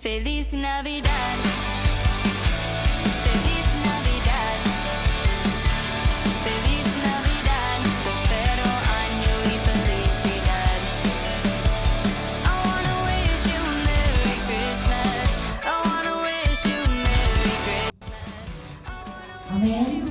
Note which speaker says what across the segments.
Speaker 1: Feliz Navidad. Feliz Navidad. Feliz Navidad. Prospero año y felicidad. I wanna wish you a Merry Christmas. I wanna wish you a Merry Christmas.
Speaker 2: Amin.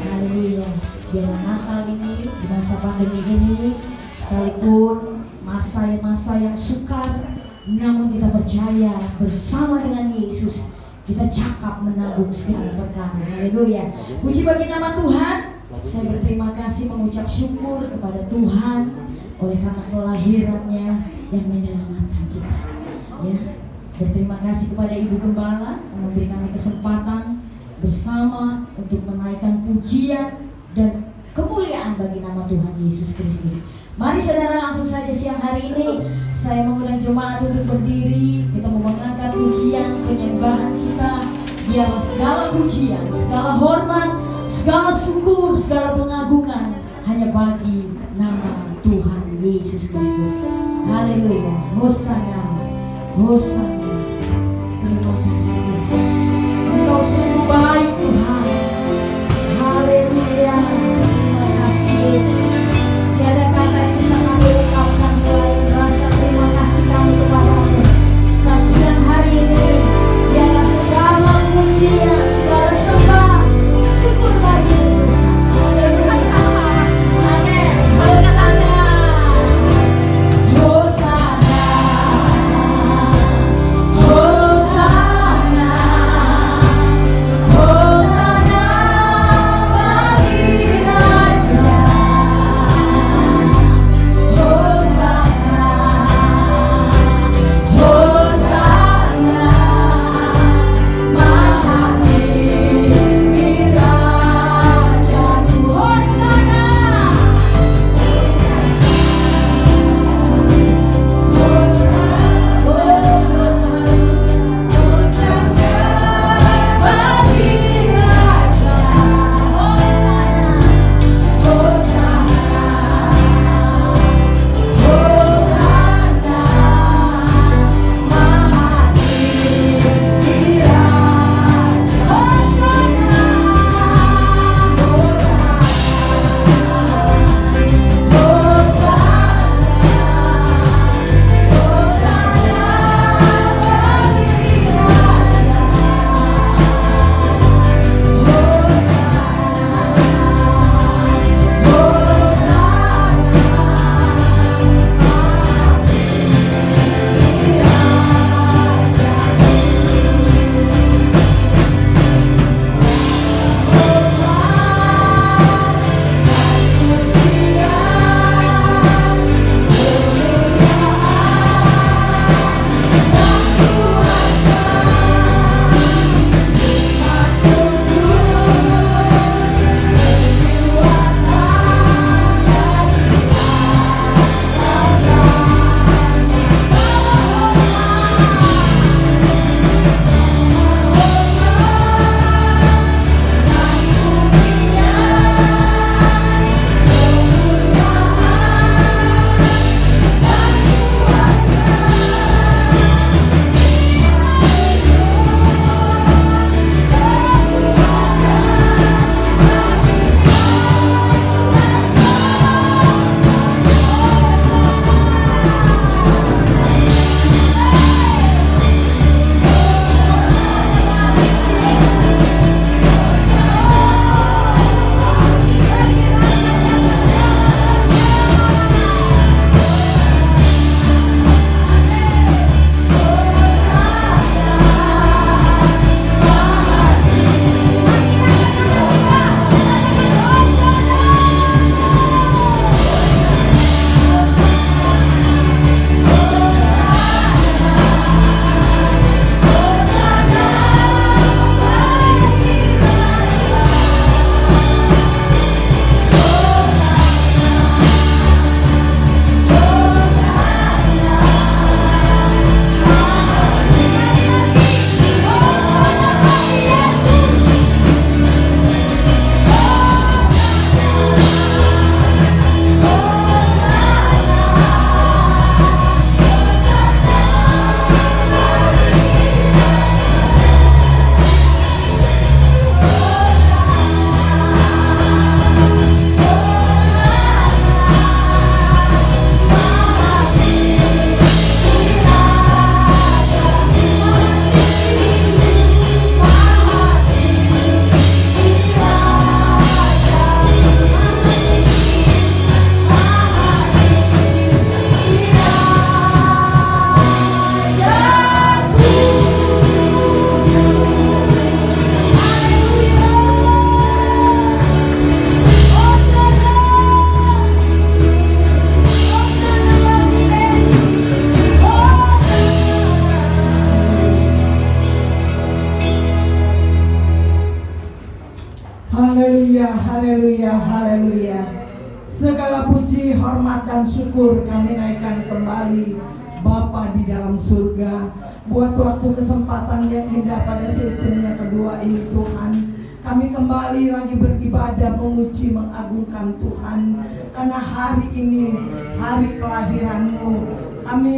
Speaker 2: Haleluya. Biar Natal ini, di masa pandemi ini, sekalipun masa yang sukar, namun kita percaya bersama dengan Yesus kita cakap menanggung segala perkara. Haleluya. Puji bagi nama Tuhan. Saya berterima kasih mengucap syukur kepada Tuhan oleh karena kelahirannya yang menyelamatkan kita. Ya. Berterima kasih kepada Ibu Gembala yang memberi kami kesempatan bersama untuk menaikkan pujian dan kemuliaan bagi nama Tuhan Yesus Kristus. Mari saudara, langsung saja siang hari ini saya mengundang jemaat untuk berdiri. Kita mau mengangkat pujian penyembahan kita. Biarlah segala pujian, segala hormat, segala syukur, segala pengagungan hanya bagi nama Tuhan Yesus Kristus. Haleluya. Hosana, Hosana. Terima kasih Tuhan. Engkau sungguh baik Tuhan. Haleluya. Terima kasih Yesus. Tiada kata yang bisa kami ungkapkan selain rasa terima kasih kami kepadamu. Saat siang hari ini, biarlah segala pujian, segala sembah, syukur bagi Tuhan. Haleluya. Amin. Hosana. Hosana.
Speaker 3: selamat dan syukur kami naikkan kembali Bapa di dalam surga. Buat waktu kesempatan yang indah pada season yang kedua ini Tuhan, kami kembali lagi beribadah, memuji, mengagungkan Tuhan. Karena hari ini hari kelahiran-Mu. Kami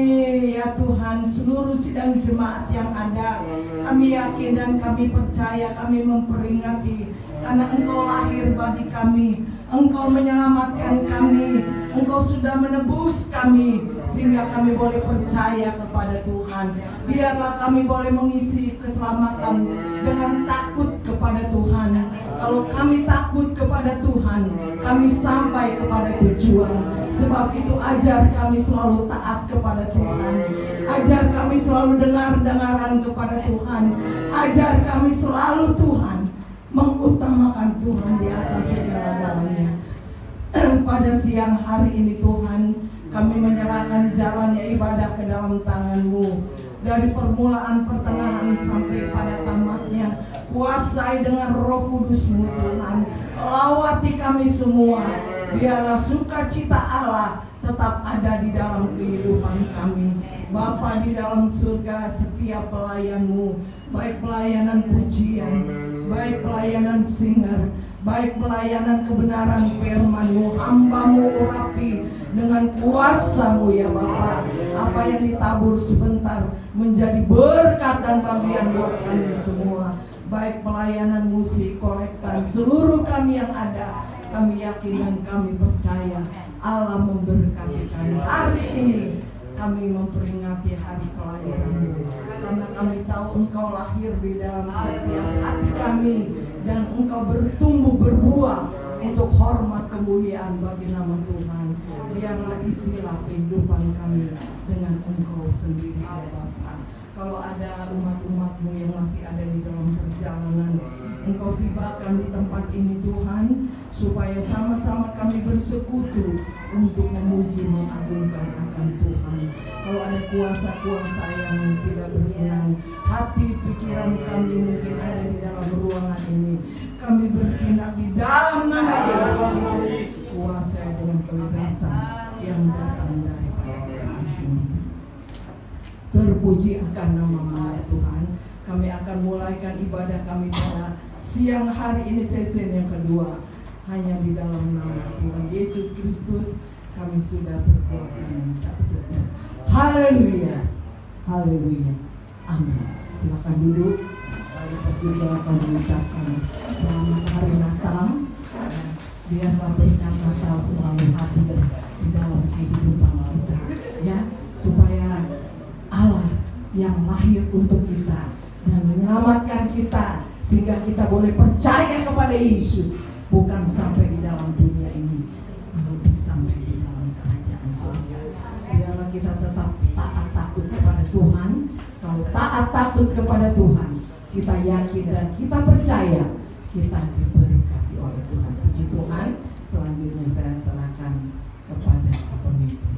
Speaker 3: ya Tuhan, seluruh sidang jemaat yang ada, kami yakin dan kami percaya, kami memperingati karena Engkau lahir bagi kami, Engkau menyelamatkan kami, Engkau sudah menebus kami, sehingga kami boleh percaya kepada Tuhan. Biarlah kami boleh mengisi keselamatan dengan takut kepada Tuhan. Kalau kami takut kepada Tuhan, kami sampai kepada tujuan. Sebab itu ajar kami selalu taat kepada Tuhan. Ajar kami selalu dengar-dengaran kepada Tuhan. Ajar kami selalu Tuhan mengutamakan Tuhan di atas segala-galanya. Pada siang hari ini Tuhan, kami menyerahkan jalannya ibadah ke dalam tangan-Mu. Dari permulaan, pertengahan sampai pada tamatnya, kuasai dengan Roh Kudus-Mu Tuhan. Lawati kami semua. Biarlah sukacita Allah tetap ada di dalam kehidupan kami. Bapa di dalam surga, setiap pelayan-Mu, baik pelayanan pujian, baik pelayanan singer, baik pelayanan kebenaran firman-Mu, hamba-Mu urapi dengan kuasa-Mu ya Bapa. Apa yang ditabur sebentar menjadi berkat dan bagian buat kami semua. Baik pelayanan musik, kolektan, seluruh kami yang ada, kami yakin dan kami percaya Allah memberkati kami. Hari ini kami memperingati hari kelahiran-Mu, karena kami tahu Engkau lahir di dalam setiap hati kami, dan Engkau bertumbuh berbuah untuk hormat kemuliaan bagi nama Tuhan. Biarlah isilah kehidupan kami dengan Engkau sendiri ya Bapa. Kalau ada umat-umat-Mu yang masih ada di dalam perjalanan, Engkau tibakan di tempat ini Tuhan, supaya sama-sama kami bersekutu untuk memuji, mengagungkan akan Tuhan. Kalau ada kuasa-kuasa yang tidak berkenan, hati pikiran kami mungkin ada di dalam ruangan ini, kami bertindak di dalam nama Yesus. Kuasa dengan kebebasan yang datang daripada Tuhan sendiri. Terpuji akan nama-Mu ya Tuhan. Kami akan mulaikan ibadah kami pada siang hari ini, sesi yang kedua. Hanya di dalam nama Tuhan Yesus Kristus kami sudah berdoa dan mengucap syukur. Haleluya, haleluya, amin. Silakan duduk. Kita juga akan mengucapkan selamat hari Natal. Biarlah berkat Natal selalu hadir di dalam kehidupan kita, ya, supaya Allah yang lahir untuk kita dan menyelamatkan kita, sehingga kita boleh percaya kepada Yesus, bukan sampai di dalam dunia ini, tapi sampai di dalam kerajaan surga. Biarlah kita tetap taat takut kepada Tuhan. Kalau taat takut kepada Tuhan, kita yakin dan kita percaya kita diberkati oleh Tuhan. Puji Tuhan. Selanjutnya saya serahkan kepada pemimpin.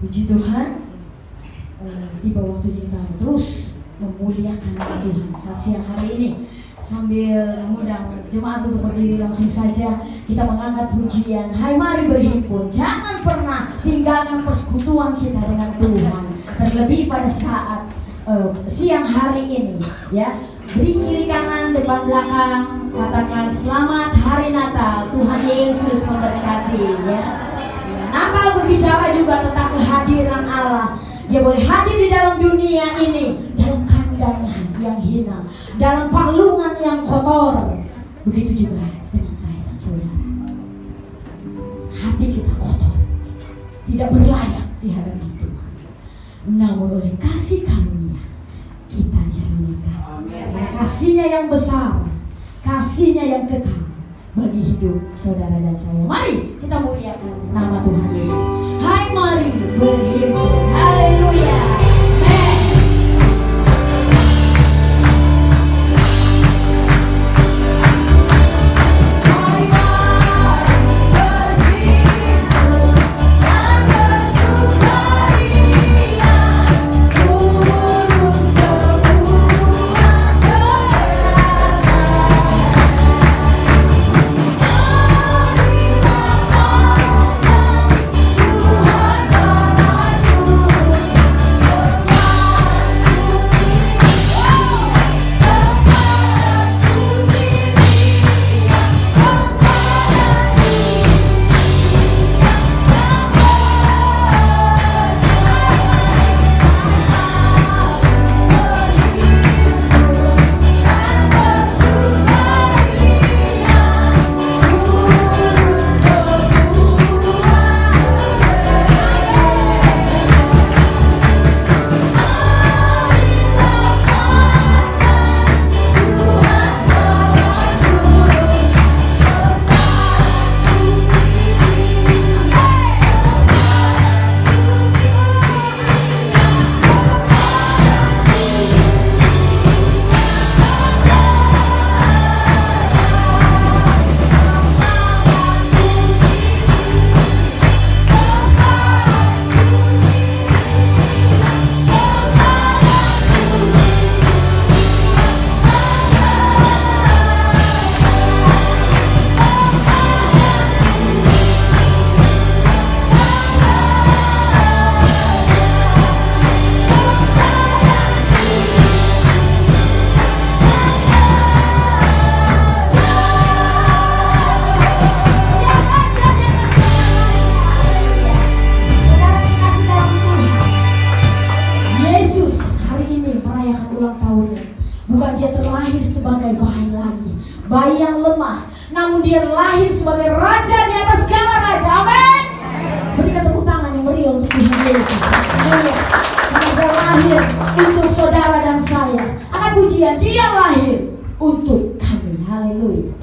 Speaker 2: Puji Tuhan, tiba waktu kita terus memuliakan nama Tuhan saat siang hari ini. Sambil mengundang jemaat untuk berdiri, langsung saja kita mengangkat pujian. Hai, mari berhimpun, jangan pernah tinggalkan persekutuan kita dengan Tuhan. Terlebih pada saat siang hari ini, ya. Beri kiri kanan, depan belakang, katakan selamat hari Natal, Tuhan Yesus memberkati, ya. Natal berbicara juga tentang kehadiran Allah. Dia boleh hadir di dalam dunia ini, dalam kandang yang hina, dalam palungan yang kotor. Begitu juga dengan saya dan saudara. Hati kita kotor, tidak berlayak di hadapan Tuhan. Namun oleh kasih karunia kita diselamatkan. Kasih-Nya yang besar, kasih-Nya yang kekal bagi hidup saudara dan saya. Mari kita muliakan nama Tuhan Yesus. Hai, mari berhimpun. Haleluya. Amen. Hai, mari berhimpun dan bersukaria, turun semua keadaan. lahir sebagai raja di atas segala raja. Amin. Berikan tepuk tangan yang meriah untuk Tuhan Yesus. Haleluya. Karena dia lahir untuk saudara dan saya. Akan pujian, dia lahir untuk kami. Haleluya.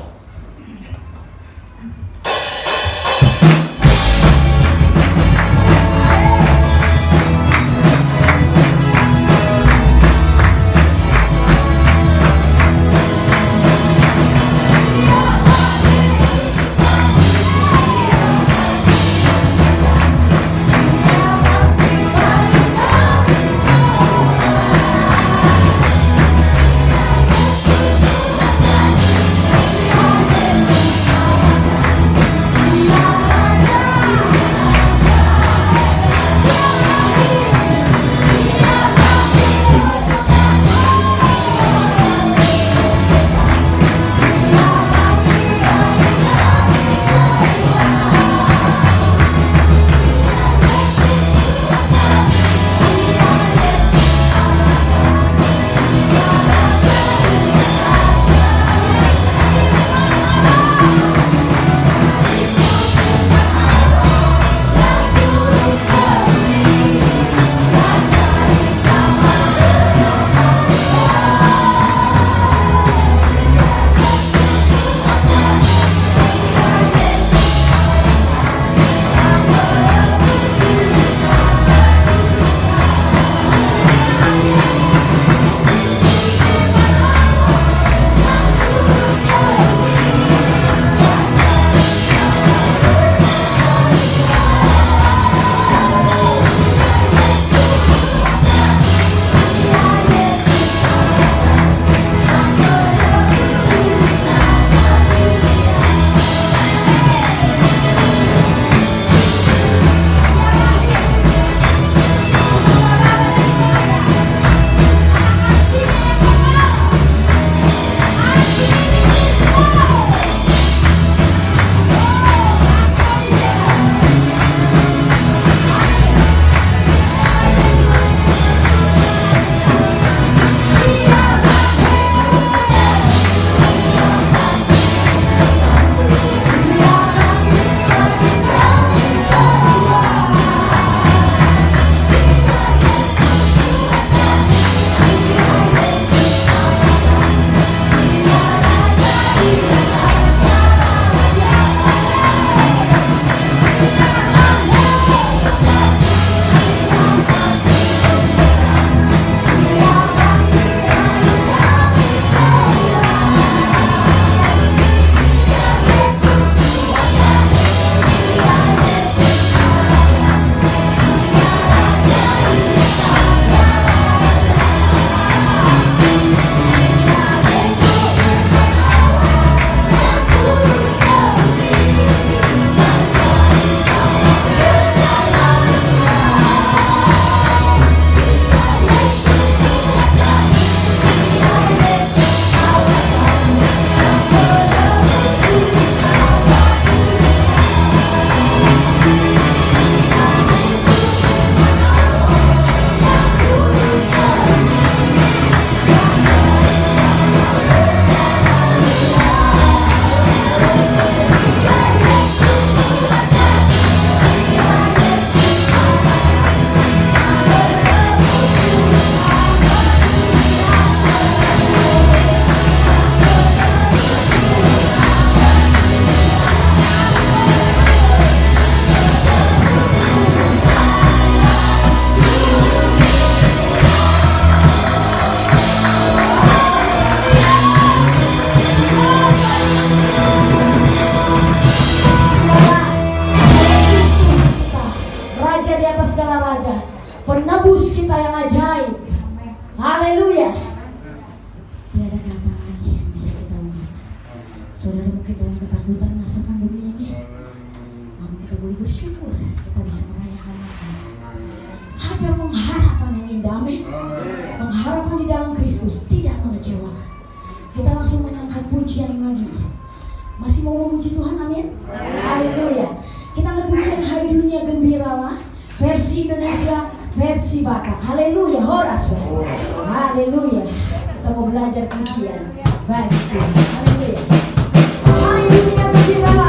Speaker 4: Saudara mungkin dalam ketakutan masa pandemi ini, namun kita boleh bersyukur kita bisa merayakan Natal. Ada pengharapan yang indah, amin. Pengharapan di dalam Kristus tidak mengecewakan. Kita langsung mengangkat pujian lagi. Masih mau memuji Tuhan, amin. Haleluya. Kita angkat pujian Hai Dunia Gembiralah, versi Indonesia, versi Batak. Haleluya, horas. Haleluya. Kita mau belajar pujian bagi Tuhan. Haleluya. Hai dunia gembiralah.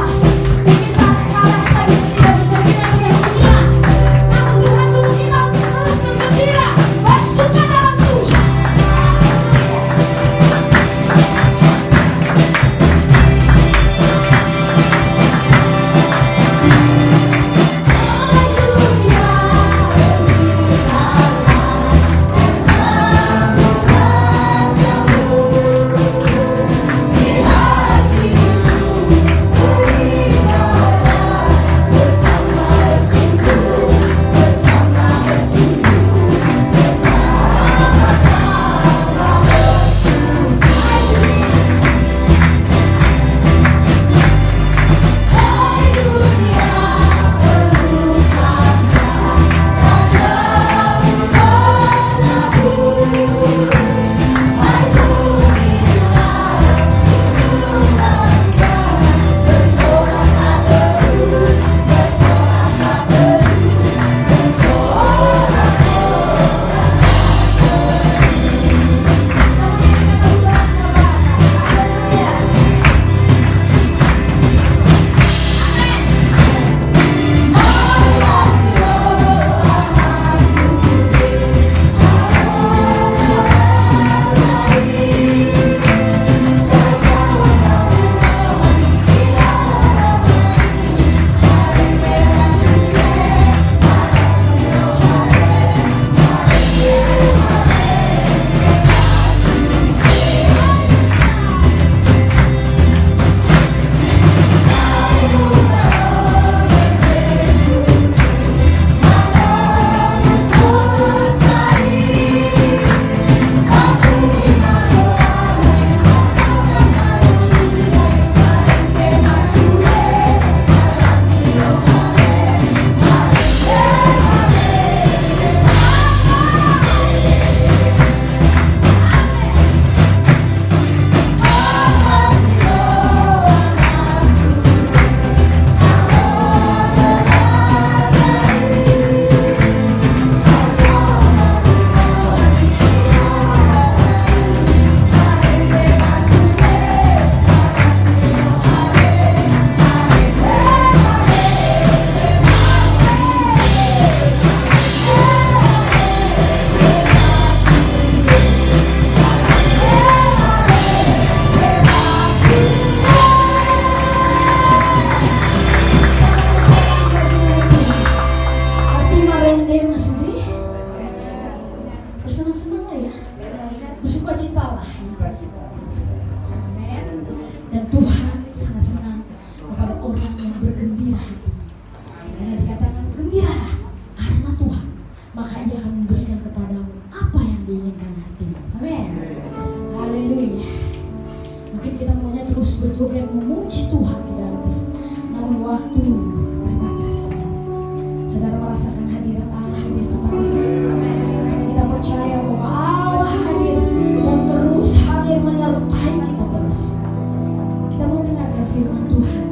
Speaker 4: puji Tuhan berarti. Namun waktu terbatas. Saudara merasakan hadirat Allah di tempat ini. Karena kita percaya bahwa Allah hadir dan terus hadir menyertai kita terus. Kita mau dengarkan firman Tuhan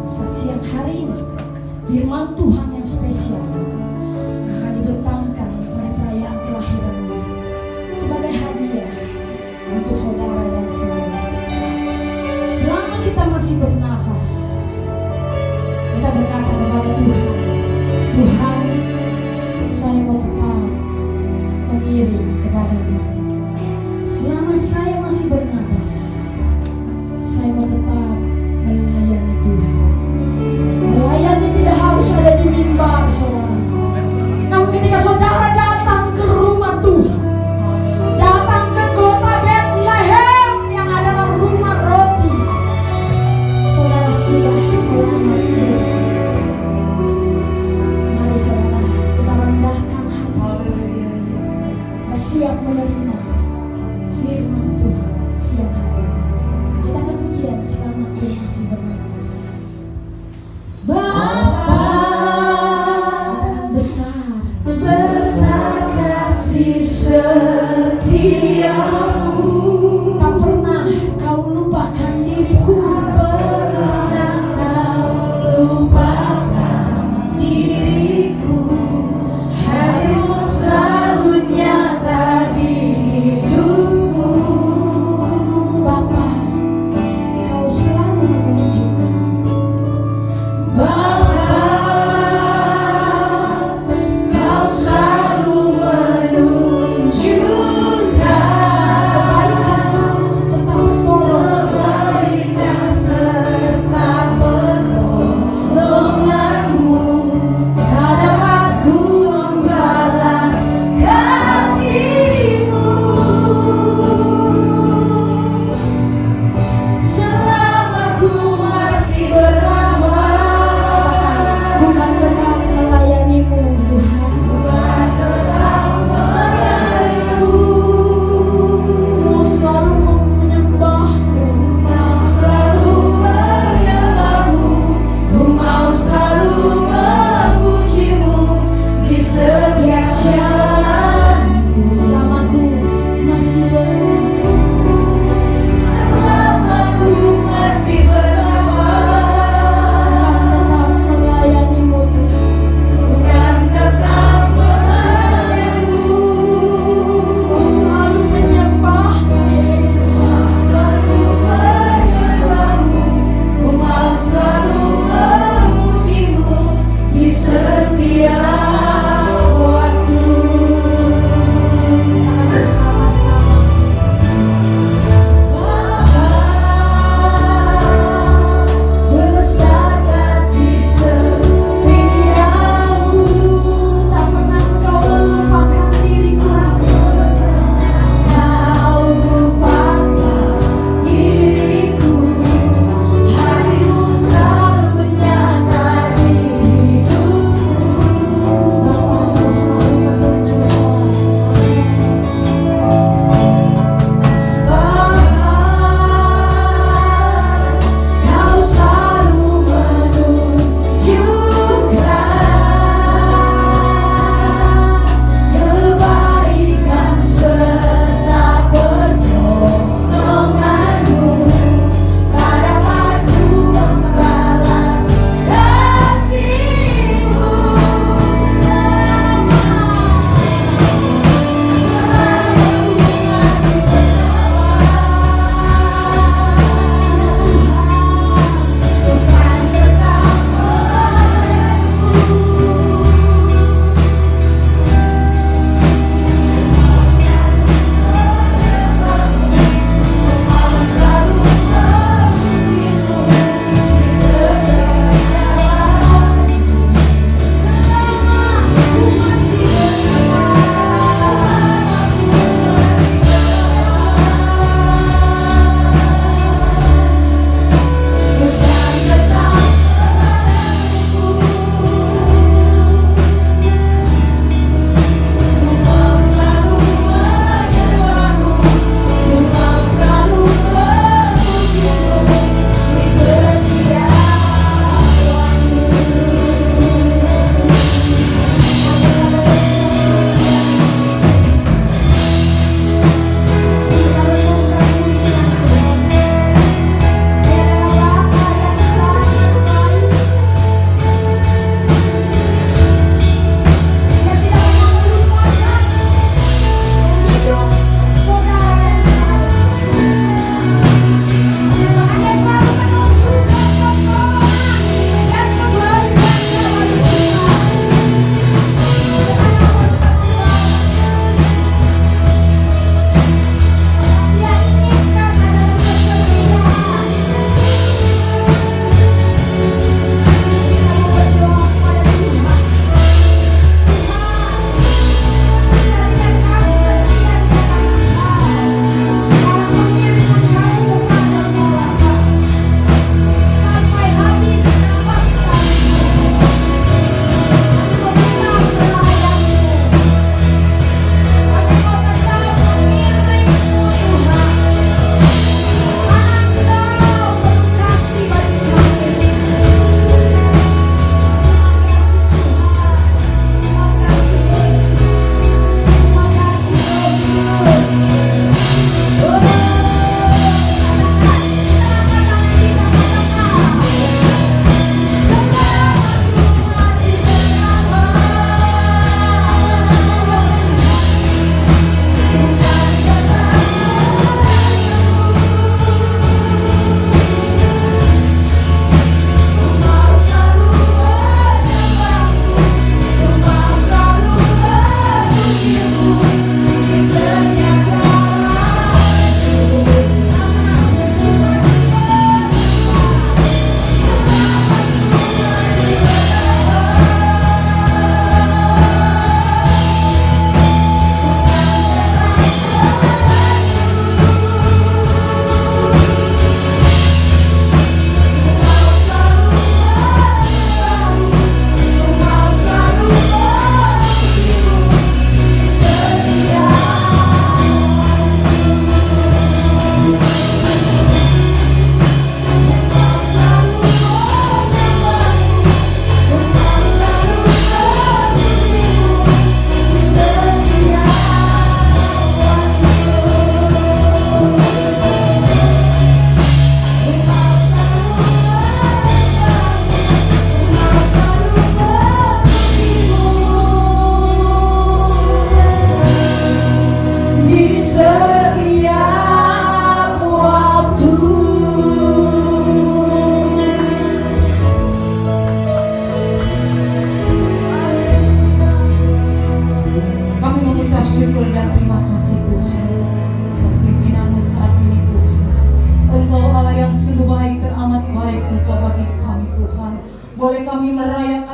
Speaker 4: saat siang hari ini. Firman Tuhan yang spesial akan dibentangkan pada perayaan kelahirannya sebagai hadiah untuk saudara dan saya. Selama kita masih bernafas, kita berkata kepada Tuhan, Tuhan, saya mau tetap mengiring kepadamu. Selama saya masih bernafas, saya mau tetap melayani Tuhan. Melayani tidak harus ada di mimbar, saudara. Namun ketika saudara datang ke rumah Tuhan, datang ke kota Bethlehem yang adalah rumah roti, saudara sudah melayani Tuhan. Mari saudara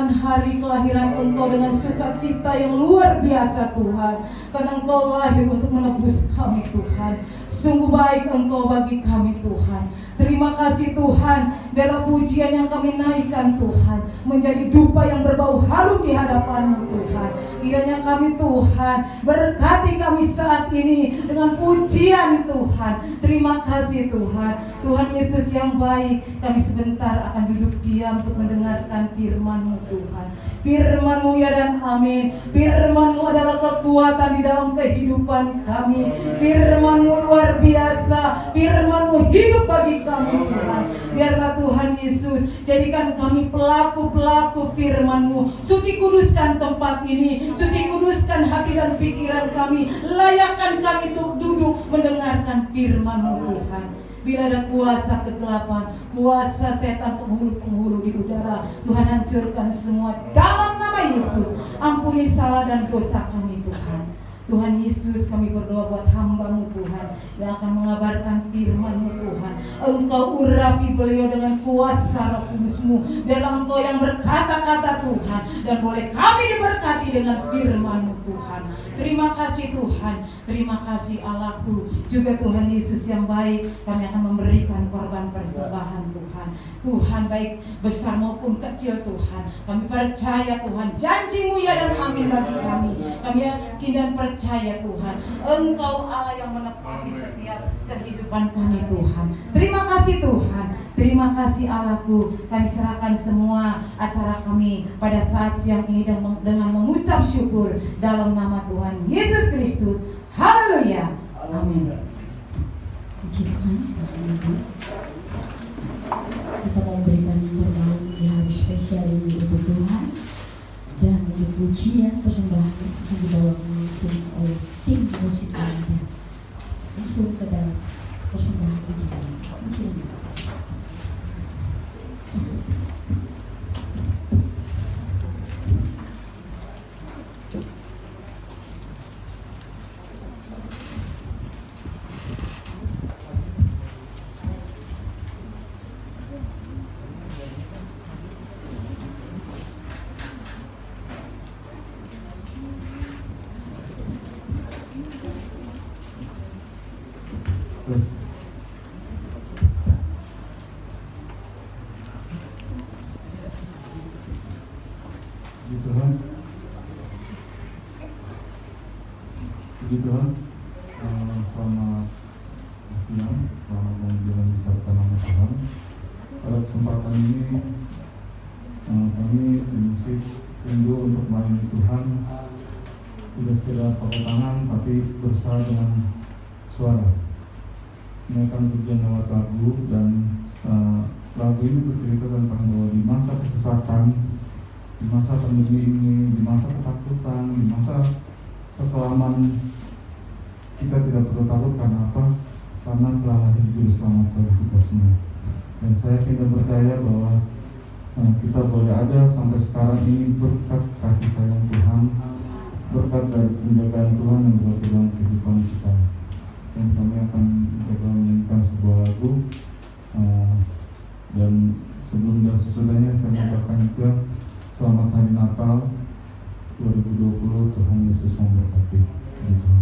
Speaker 3: merayakan hari kelahiran Engkau dengan sukacita yang luar biasa Tuhan. Karena Engkau lahir untuk menebus kami Tuhan. Sungguh baik Engkau bagi kami Tuhan. Terima kasih Tuhan, biarlah pujian yang kami naikkan Tuhan menjadi dupa yang berbau harum di hadapan-Mu Tuhan. Kiranya kami Tuhan, berkati kami saat ini dengan pujian Tuhan. Terima kasih Tuhan. Tuhan Yesus yang baik, kami sebentar akan duduk diam untuk mendengarkan firman-Mu Tuhan. Firman-Mu ya dan amin. Firman-Mu adalah kekuatan di dalam kehidupan kami. Firman-Mu luar biasa. Firman-Mu hidup bagi kami Tuhan. Biarlah Tuhan Yesus jadikan kami pelaku-pelaku firman-Mu. Suci kuduskan tempat ini, suci kuduskan hati dan pikiran kami. Layakkan kami untuk duduk mendengarkan firman-Mu Tuhan. Bila ada kuasa kegelapan, kuasa setan penghulu-penghulu di udara, Tuhan hancurkan semua dalam nama Yesus. Ampuni salah dan dosa kami Tuhan. Tuhan Yesus, kami berdoa buat hamba-Mu Tuhan yang akan mengabarkan firman-Mu Tuhan. Engkau urapi beliau dengan kuasa Roh Kudus-Mu. Biarlah Engkau yang berkata-kata Tuhan, dan boleh kami diberkati dengan firman-Mu Tuhan. Terima kasih Tuhan, terima kasih Allahku. Juga Tuhan Yesus yang baik, kami akan memberikan korban persembahan Tuhan. Tuhan baik besar maupun kecil Tuhan, kami percaya Tuhan, janji-Mu ya dan amin bagi kami. Kami yakin dan percaya Tuhan, Engkau Allah yang menepati setiap kehidupan kami Tuhan. Terima kasih Tuhan, terima kasih Allahku. Kami serahkan semua acara kami pada saat siang ini dengan mengucap syukur dalam nama Tuhan Yesus Kristus. Haleluya, amin.
Speaker 4: Puji Tuhan, silakan Ibu. Kita mau berikan yang terbaik di hari spesial ini untuk Tuhan. Dan untuk pujian persembahan akan dibawakan langsung oleh tim musik Anda. Langsung ke dalam persembahan pujian.
Speaker 5: Terus. Puji Tuhan. Puji Tuhan. Selamat siang, selamat menjalankan disertai nama Tuhan. Pada kesempatan ini kami di musik rindu untuk melayani Tuhan, tidak sekedar pakai tangan tapi berusaha dengan suara. Ini akan pujian lewat lagu, dan lagu ini bercerita tentang bahwa di masa kesesatan, di masa pandemi ini, di masa ketakutan, di masa kekelaman, kita tidak perlu takut. Karena apa? Karena telah lahir juru selamat bagi kita semua. Dan saya tidak percaya bahwa kita boleh ada sampai sekarang ini berkat kasih sayang Tuhan, berkat dari penjagaan Tuhan yang berlaku dalam kehidupan kita. Dan kami akan mencoba menyanyikan sebuah lagu, dan sebelum dan sesudahnya saya mengucapkan juga selamat hari Natal 2020. Tuhan Yesus memberkati. Tuhan.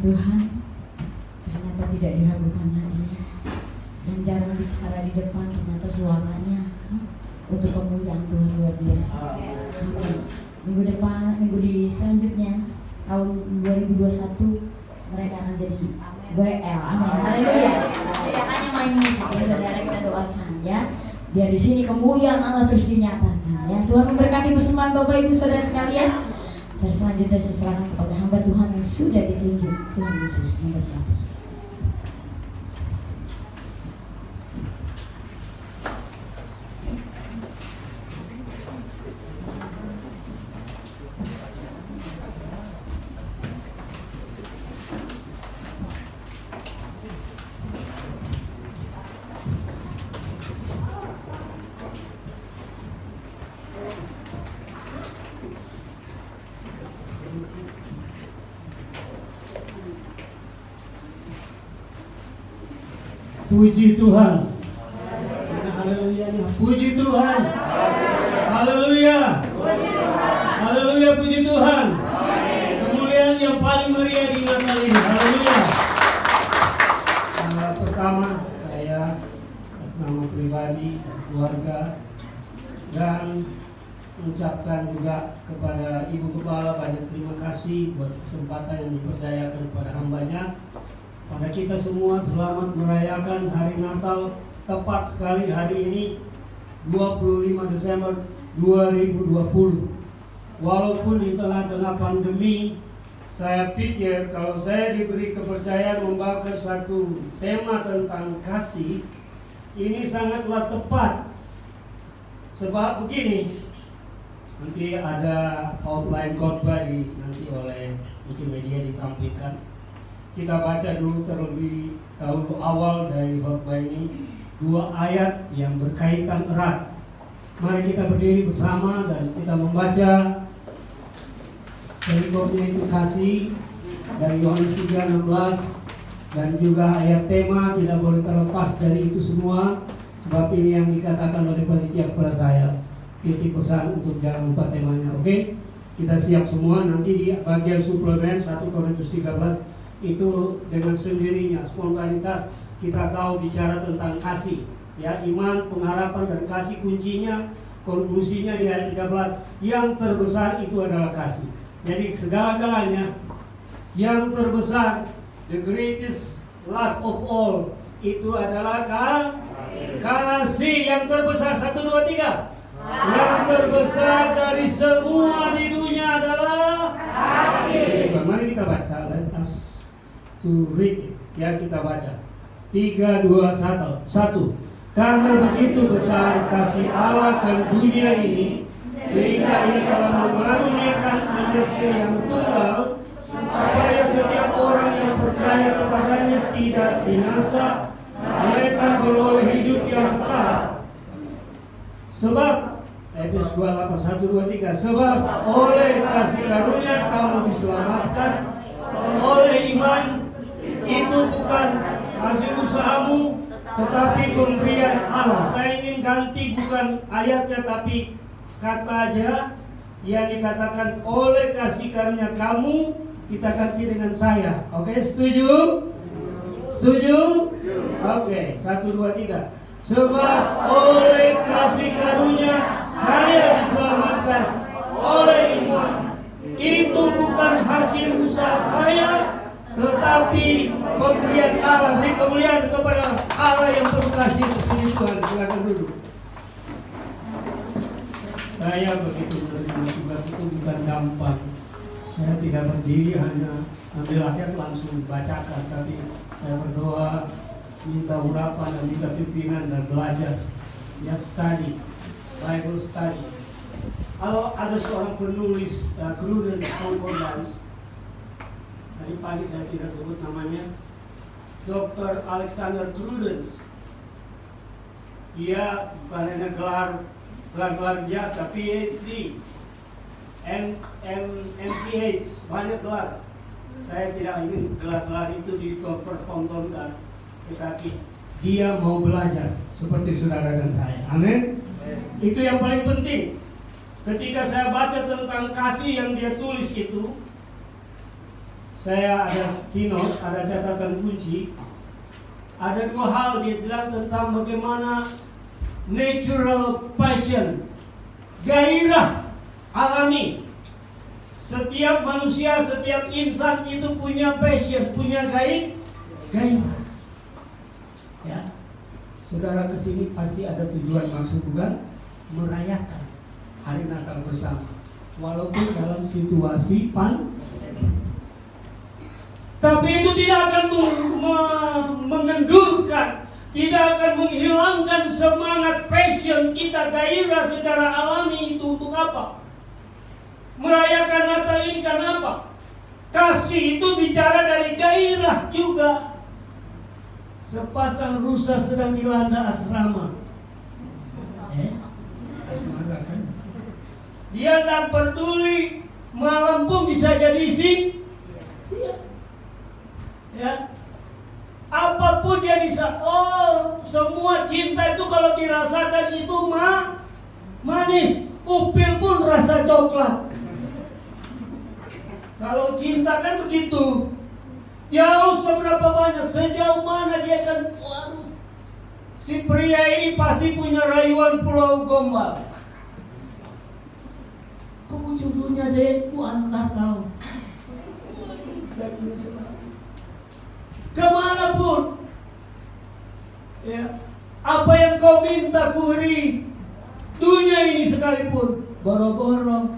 Speaker 4: Tuhan ternyata tidak diragukan lagi ya. Yang jarang bicara di depan ternyata suaranya untuk kemuliaan Tuhan luar biasa. Amin. Minggu depan, minggu di selanjutnya tahun 2021 mereka akan jadi WL. Amin. Haleluya. Tidak hanya main musik ya saudara, kita doakan ya. Biar di sini kemuliaan Allah terus dinyatakan ya. Tuhan memberkati persembahan Bapak Ibu Saudara sekalian. Selanjutnya saya serahkan kepada hamba Tuhan yang sudah ditunjuk. Tuhan Yesus memberkati.
Speaker 6: Puji Tuhan. Haleluya. Puji Tuhan. Haleluya. Haleluya, puji Tuhan. Kemuliaan yang paling meriah di Natal ini. Haleluya. Pertama saya atas nama pribadi dan keluarga dan mengucapkan juga kepada Ibu Kepala banyak terima kasih buat kesempatan yang dipercayakan kepada hambanya. Pada kita semua selamat merayakan hari Natal, tepat sekali hari ini 25 Desember 2020. Walaupun di tengah-tengah pandemi, saya pikir kalau saya diberi kepercayaan membawakan satu tema tentang kasih, ini sangatlah tepat. Sebab begini, nanti ada outline khotbah nanti oleh multimedia ditampilkan. Kita baca dulu terlebih dahulu awal dari khotbah ini, 2 ayat yang berkaitan erat. Mari kita berdiri bersama dan kita membaca perikopnya itu kasih dari Yohanes 3:16 dan juga ayat tema tidak boleh terlepas dari itu semua, sebab ini yang dikatakan oleh panitia kepada saya. Titip pesan untuk jangan lupa temanya. Oke? Kita siap semua. Nanti di bagian suplemen 1 Korintus 13 itu dengan sendirinya spontanitas kita tahu bicara tentang kasih ya, iman, pengharapan dan kasih. Kuncinya, konklusinya di ayat 13, yang terbesar itu adalah kasih. Jadi segala-galanya yang terbesar, the greatest love of all, itu adalah kasih. Yang terbesar, 1, 2, 3. Yang terbesar dari semua di dunia adalah kasih. Mari kita baca. Let us to read it. Ya, kita baca 3, 2, 1. Karena begitu besar kasih Allah ke dunia ini, sehingga Ia telah mengaruniakan Anaknya yang tunggal, supaya setiap orang yang percaya kepadanya tidak binasa, mereka beroleh hidup yang kekal. Sebab Efesus 2:8, 1, 2, 3. Sebab oleh kasih karunia kamu diselamatkan oleh iman. Itu bukan hasil usahamu, tetapi pemberian Allah. Saya ingin ganti bukan ayatnya tapi kata aja yang dikatakan oleh kasih karunia kamu, kita ganti dengan saya. Oke, setuju? Setuju? Oke, 1, 2, 3. Sebab oleh kasih karunia saya diselamatkan oleh iman. Itu bukan hasil usaha saya, tetapi pemberian Allah. Beri kemuliaan kepada Allah yang penuh kasih. Puji Tuhan. Silakan duduk. Saya begitu menerima tugas itu bukan gampang. Saya tidak berdiri hanya ambil ayat langsung bacakan, tapi saya berdoa, minta urapan dan minta pimpinan dan belajar. Ya, study, Bible study. Kalau ada seorang penulis Cruden Concordance, tadi pagi saya tidak sebut namanya, Dr. Alexander Crudens. Dia bukan hanya gelar biasa, PhD, MPH, banyak gelar. Saya tidak ingin gelar-gelar itu dipertontonkan, tetapi dia mau belajar seperti saudara dan saya. Amin. Itu yang paling penting. Ketika saya baca tentang kasih yang dia tulis itu, saya ada keynote, ada catatan kunci. Ada 2 hal dia bilang tentang bagaimana natural passion, gairah alami. Setiap manusia, setiap insan itu punya passion, punya gairah. Ya, saudara kesini pasti ada tujuan, maksud bukan merayakan hari Natal bersama, walaupun dalam situasi tapi itu tidak akan mengendurkan, tidak akan menghilangkan semangat passion kita, gairah secara alami itu untuk apa? Merayakan Natal ini karena apa? Kasih itu bicara dari gairah juga. Sepasang rusa sedang dilanda asrama. Asmara kan? Dia tak peduli, malam pun bisa jadi siap. Ya, apapun dia bisa. Oh, semua cinta itu kalau dirasakan itu manis. Upil pun rasa coklat. Kalau cinta kan begitu. Jauh seberapa banyak, sejauh mana dia akan. Waduh, si pria ini pasti punya rayuan Pulau Gombal. Kamu jodohnya deh, ku antar kau. Dan ini selalu kemanapun, ya, apa yang kau minta ku beri, dunia ini sekalipun, boro-boro.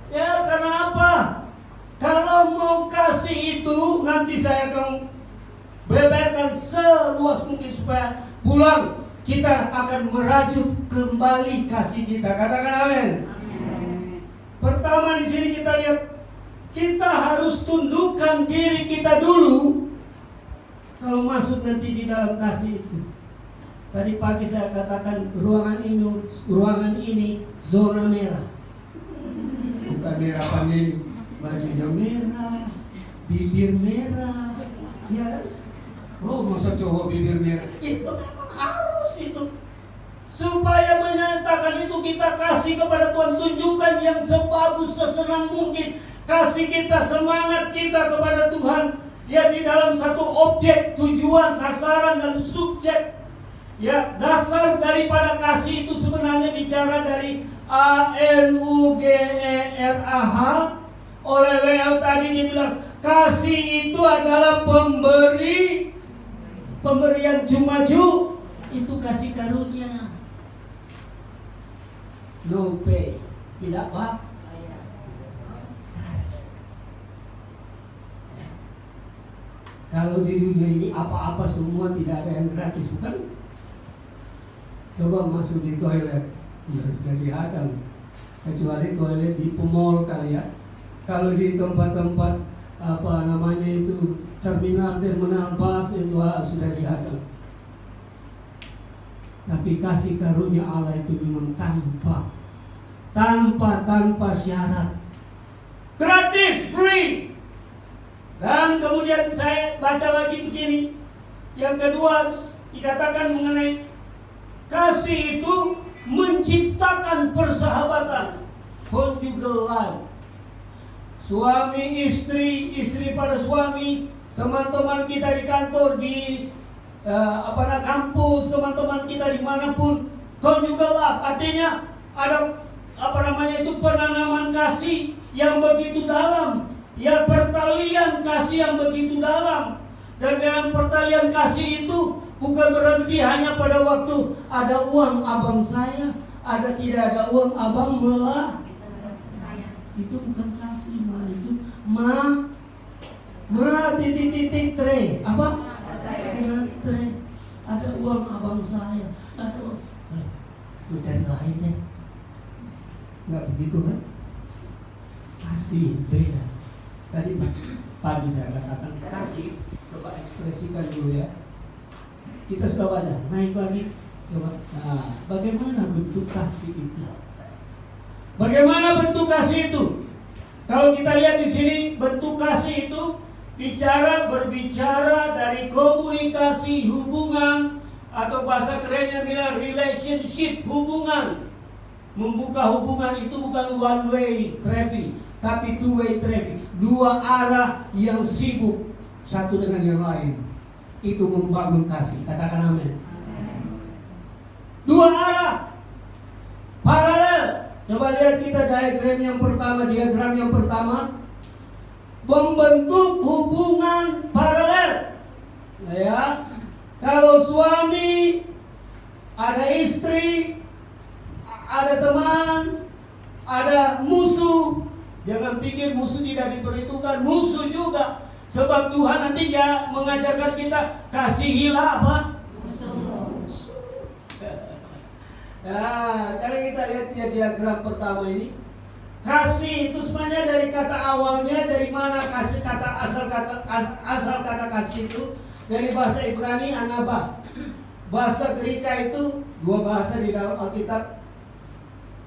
Speaker 6: Ya, karena apa? Kalau mau kasih itu, nanti saya akan beberkan seluas mungkin supaya pulang kita akan merajut kembali kasih kita. Katakan amin. Pertama di sini kita lihat, kita harus tundukkan diri kita dulu kalau masuk nanti di dalam kasih itu. Tadi pagi saya katakan ruangan ini zona merah. Bukan merah pandemi, bajunya merah, bibir merah, ya. Oh, masa cowok bibir merah? Itu memang harus itu. Supaya menyatakan itu kita kasih kepada Tuhan, tunjukkan yang sebagus, sesenang mungkin. Kasih kita, semangat kita kepada Tuhan, ya, di dalam satu objek, tujuan, sasaran, dan subjek. Ya, dasar daripada kasih itu sebenarnya bicara dari ANUGERAH. Oleh WL tadi dibilang, kasih itu adalah pemberian cuma-cuma, itu kasih karunia. No pay, tidak apa? Kalau di dunia ini apa-apa semua tidak ada yang gratis, bukan? Coba masuk di toilet, sudah dihadang. Kecuali toilet di pemol kali ya. Kalau di tempat-tempat terminal bus itu sudah dihadang. Tapi kasih karunia Allah itu memang tanpa syarat, gratis, free. Dan kemudian saya baca lagi begini. Yang kedua dikatakan mengenai kasih itu menciptakan persahabatan, conjugal life. Suami istri, istri pada suami, teman-teman kita di kantor, di kampus, teman-teman kita dimanapun, conjugal life. Artinya ada penanaman kasih yang begitu dalam. Ya, pertalian kasih yang begitu dalam. Dan dengan pertalian kasih itu bukan berhenti hanya pada waktu ada uang abang saya, tidak ada uang abang melah. Itu bukan kasih, itu tre. Apa? Tre. Ada uang abang saya, ada uang. Itu cari lain deh. Enggak begitu kan? Kasih beda. Tadi pagi saya katakan kasih, coba ekspresikan dulu ya. Kita sudah baca, naik lagi, coba. Nah, bagaimana bentuk kasih itu? Bagaimana bentuk kasih itu? Kalau kita lihat di sini, bentuk kasih itu berbicara dari komunikasi, hubungan, atau bahasa kerennya bilang relationship, hubungan. Membuka hubungan itu bukan one way traffic, tapi two way traffic. Dua arah yang sibuk satu dengan yang lain. Itu membangun kasih. Katakan amin. Dua arah paralel. Coba lihat kita diagram yang pertama. Membentuk hubungan paralel. Ya. Kalau suami, ada istri, ada teman, ada musuh. Jangan pikir musuh tidak diperhitungkan, musuh juga. Sebab Tuhan nanti mengajarkan kita kasihilah apa? Nah, karena kita lihat ya diagram pertama ini, kasih itu sebenarnya dari kata awalnya dari mana kasih asal kata kasih itu dari bahasa Ibrani anabah. Bahasa Greka itu dua bahasa di dalam Alkitab.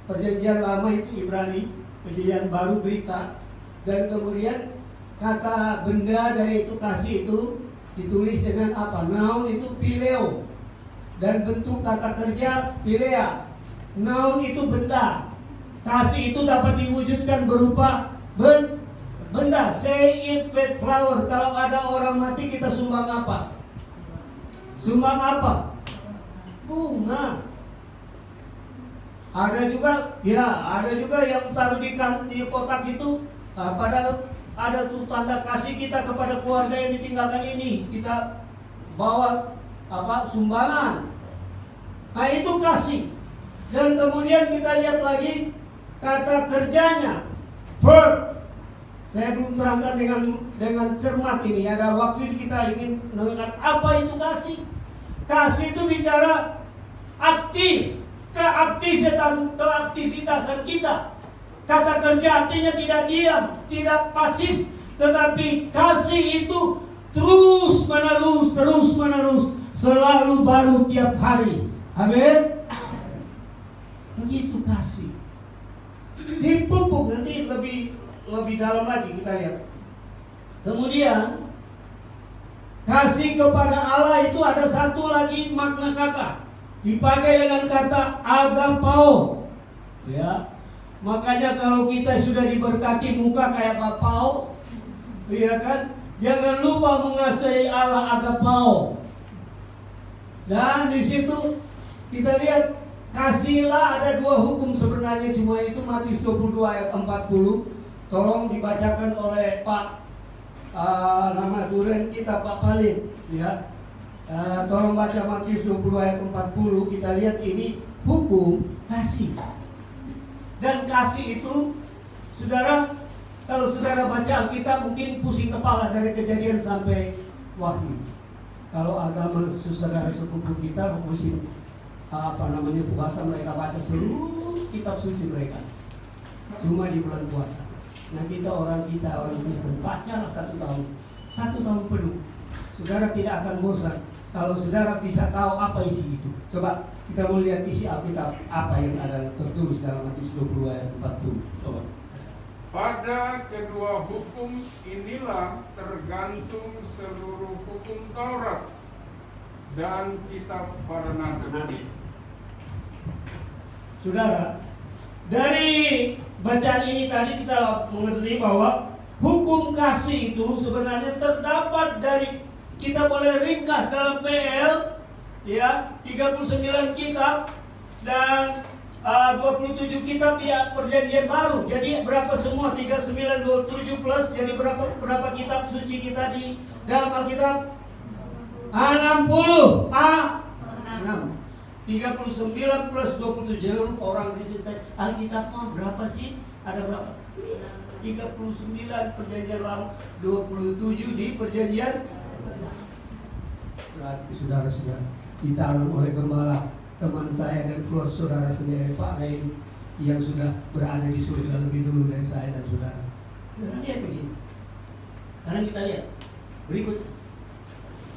Speaker 6: Perjanjian lama itu Ibrani, perjanjian baru Greka, dan kemudian kata benda dari itu kasih itu ditulis dengan apa? Noun itu phileo. Dan bentuk kata kerja philea. Noun itu benda. Kasih itu dapat diwujudkan berupa benda. Say it with flower. Kalau ada orang mati kita sumbang apa? Sumbang apa? Bunga. Ada juga yang taruh di kotak itu. Padahal ada tuh tanda kasih kita kepada keluarga yang ditinggalkan ini. Kita bawa sumbangan. Nah itu kasih. Dan kemudian kita lihat lagi kata kerjanya, verb. Saya belum terangkan dengan cermat ini. Ada waktu ini kita ingin mengenal apa itu kasih. Kasih itu bicara aktif, keaktivitasan kita. Kata kerja artinya tidak diam, tidak pasif, tetapi kasih itu terus menerus, selalu baru tiap hari. Amin. Begitu kasih. Dipupuk, nanti lebih dalam lagi kita lihat. Kemudian kasih kepada Allah itu ada satu lagi makna kata, dipakai dengan kata agapao. Ya. Makanya kalau kita sudah diberkati muka kayak Pau, iya kan? Jangan lupa mengasihi Allah agapao. Dan di situ kita lihat kasihlah, ada dua hukum sebenarnya, cuma itu Matius 22 ayat 40. Tolong dibacakan oleh Pak nama Duren kita Pak Palin, ya. Tolong baca Matius 22 ayat 40. Kita lihat ini hukum kasih. Dan kasih itu, saudara, kalau saudara baca Alkitab mungkin pusing kepala dari Kejadian sampai Wahyu. Kalau agama saudara sepupu kita pusing puasa, mereka baca seluruh kitab suci mereka. Cuma di bulan puasa. Nah orang Kristen bacalah 1 tahun. 1 tahun penuh. Saudara tidak akan bosan kalau saudara bisa tahu apa isi itu. Coba kita mau lihat isi Alkitab apa yang ada tertulis dalam Matius 20 ayat 40. Coba.
Speaker 7: Pada kedua hukum inilah tergantung seluruh hukum Taurat dan kitab para nabi.
Speaker 6: Saudara, dari bacaan ini tadi kita mengerti bahwa hukum kasih itu sebenarnya terdapat dari, kita boleh ringkas dalam PL, ya, 39 kitab dan 27 kitab ya perjanjian baru. Jadi berapa semua? 39, 27 plus, jadi berapa kitab suci kita di dalam Alkitab? 60. 39 plus 27. Orang di sini Alkitab mah berapa sih? Ada berapa? 39 perjanjian lama, 27 di perjanjian. Berarti saudara-saudara ditanam oleh gembala teman saya dan keluarga saudara sendiri, Pak Lain, yang sudah berada di surga lebih dulu dari saya dan saudara. Saudara lihat di sini. Sekarang kita lihat berikut.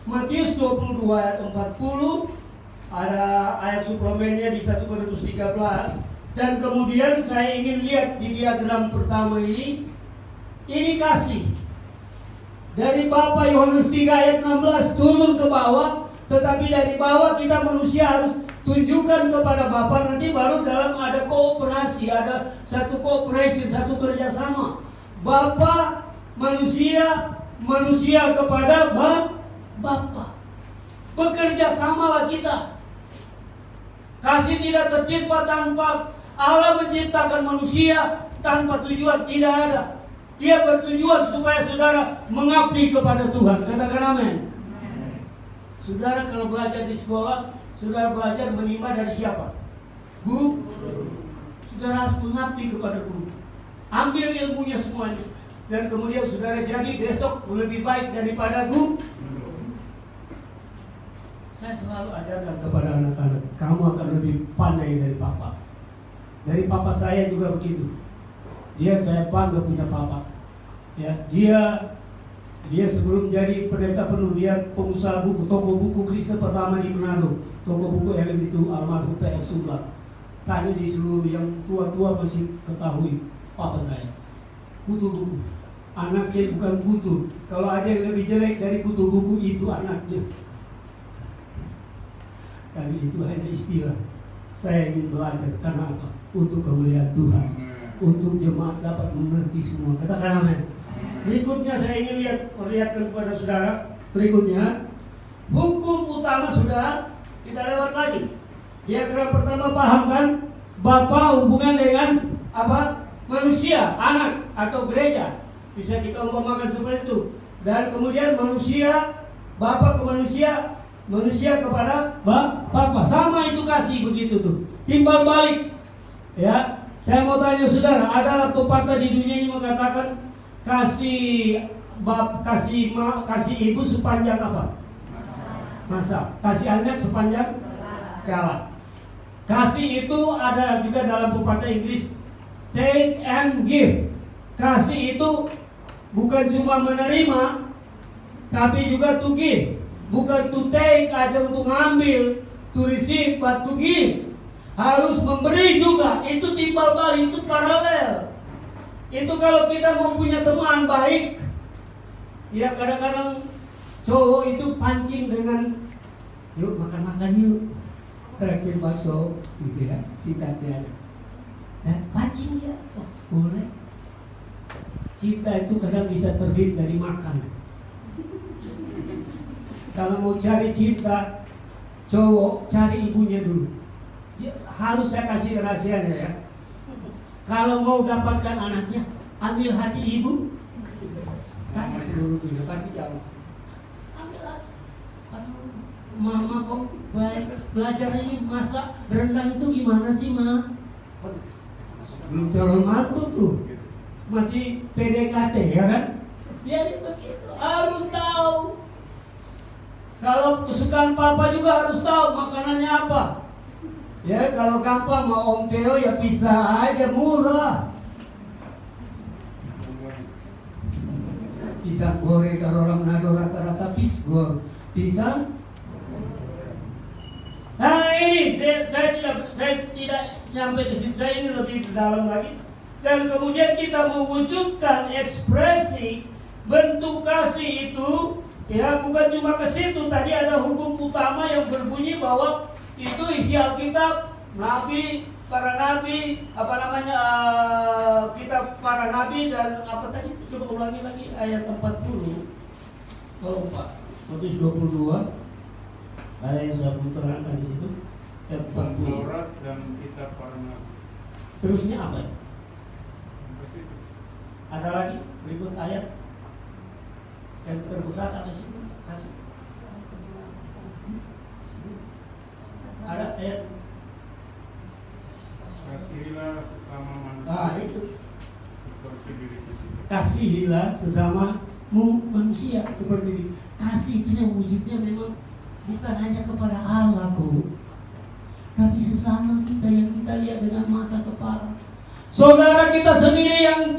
Speaker 6: Matius 22 ayat 40, ada ayat suplemennya di 1 Korintus 13, dan kemudian saya ingin lihat di diagram pertama ini kasih. Dari Bapak Yohanes 3 ayat 16 turun ke bawah, tetapi dari bawah kita manusia harus tunjukkan kepada Bapa, nanti baru dalam ada kooperasi, ada satu cooperation, satu kerjasama. Bapa manusia, manusia kepada Bapa. Bekerja samalah kita. Kasih tidak tercipta tanpa Allah menciptakan manusia tanpa tujuan, tidak ada. Dia bertujuan supaya saudara mengabdi kepada Tuhan. Katakan amin. Saudara kalau belajar di sekolah, saudara belajar menimba dari siapa? Guru. Saudara harus mengabdi kepada guru. Ambil ilmunya semuanya. Dan kemudian saudara jadi besok lebih baik daripada guru. Saya selalu ajarkan kepada anak-anak, kamu akan lebih pandai dari papa. Dari papa saya juga begitu. Dia saya bangga punya papa. Ya, dia sebelum jadi pendeta penuh, dia pengusaha buku, toko buku Kristen pertama di Manado. Toko buku Elim itu almarhum PS Sula. Tanya di seluruh yang tua-tua masih ketahui papa saya. Kutu buku. Anaknya bukan kutu. Kalau ada yang lebih jelek dari kutu buku itu anaknya. Tapi itu hanya istilah. Saya ingin belajar karena apa? Untuk kemuliaan Tuhan. Untuk jemaat dapat mengerti semua. Katakan amin. Berikutnya saya ingin perlihatkan kepada saudara. Berikutnya, hukum utama saudara, kita lewat lagi. Diagram pertama paham kan? Bapa hubungan dengan apa? Manusia, anak atau gereja. Bisa kita umpamakan seperti itu. Dan kemudian manusia, Bapa ke manusia, manusia kepada Bapa. Sama itu kasih begitu tuh. Timbal balik. Ya, saya mau tanya saudara, ada pepatah di dunia ini mengatakan kasih ibu sepanjang apa? Masa. Kasih anak sepanjang kala. Kasih itu ada juga dalam pepatah Inggris, take and give. Kasih itu bukan cuma menerima, tapi juga to give. Bukan to take aja untuk ngambil, to receive, but to give. Harus memberi juga. Itu timbal balik, itu paralel. Itu kalau kita mau punya teman baik, ya kadang-kadang cowok itu pancing dengan, yuk makan-makan yuk, traktir bakso, gitu ya, singkatnya aja. Dan pancing ya, oh boleh. Cinta itu kadang bisa terbit dari makan. Kalau mau cari cinta cowok, cari ibunya dulu. Harus saya kasih rahasianya ya. Kalau mau dapatkan anaknya, ambil hati ibu. Tanya seluruhnya, pasti jawab. Ambil hati. Aduh, mama kok baik. Belajar ini masak rendang itu gimana sih ma? Belum calon mantu tuh. Masih PDKT ya kan? Jadi begitu, harus tahu. Kalau kesukaan papa juga harus tahu makanannya apa. Ya kalau gampang mau Om Theo ya pizza aja murah. Pisang goreng kalau orang Manado rata-rata pisgor. Pisang. Nah ini saya tidak nyampe ke sini. Saya ingin lebih dalam lagi. Dan kemudian kita mewujudkan ekspresi bentuk kasih itu, ya bukan cuma ke situ. Tadi ada hukum utama yang berbunyi bahwa itu isi Alkitab, nabi, para nabi, kitab para nabi dan apa tadi? Coba ulangi lagi ayat 40. Kalau Pak, Matius 22 ayat yang saya terangkan di situ ayat 40.
Speaker 7: Taurat dan kitab para nabi.
Speaker 6: Terusnya apa ya? Ada lagi berikut ayat yang terbesar ada sih kasih. Ada ayat.
Speaker 7: Kasihilah sesama manusia.
Speaker 6: Ah itu.
Speaker 7: Seperti diriku sendiri.
Speaker 6: Kasihilah sesamamu manusia seperti ini. Kasih itu yang wujudnya memang bukan hanya kepada Allah kok, tapi sesama kita yang kita lihat dengan mata kepala. Saudara kita sendiri yang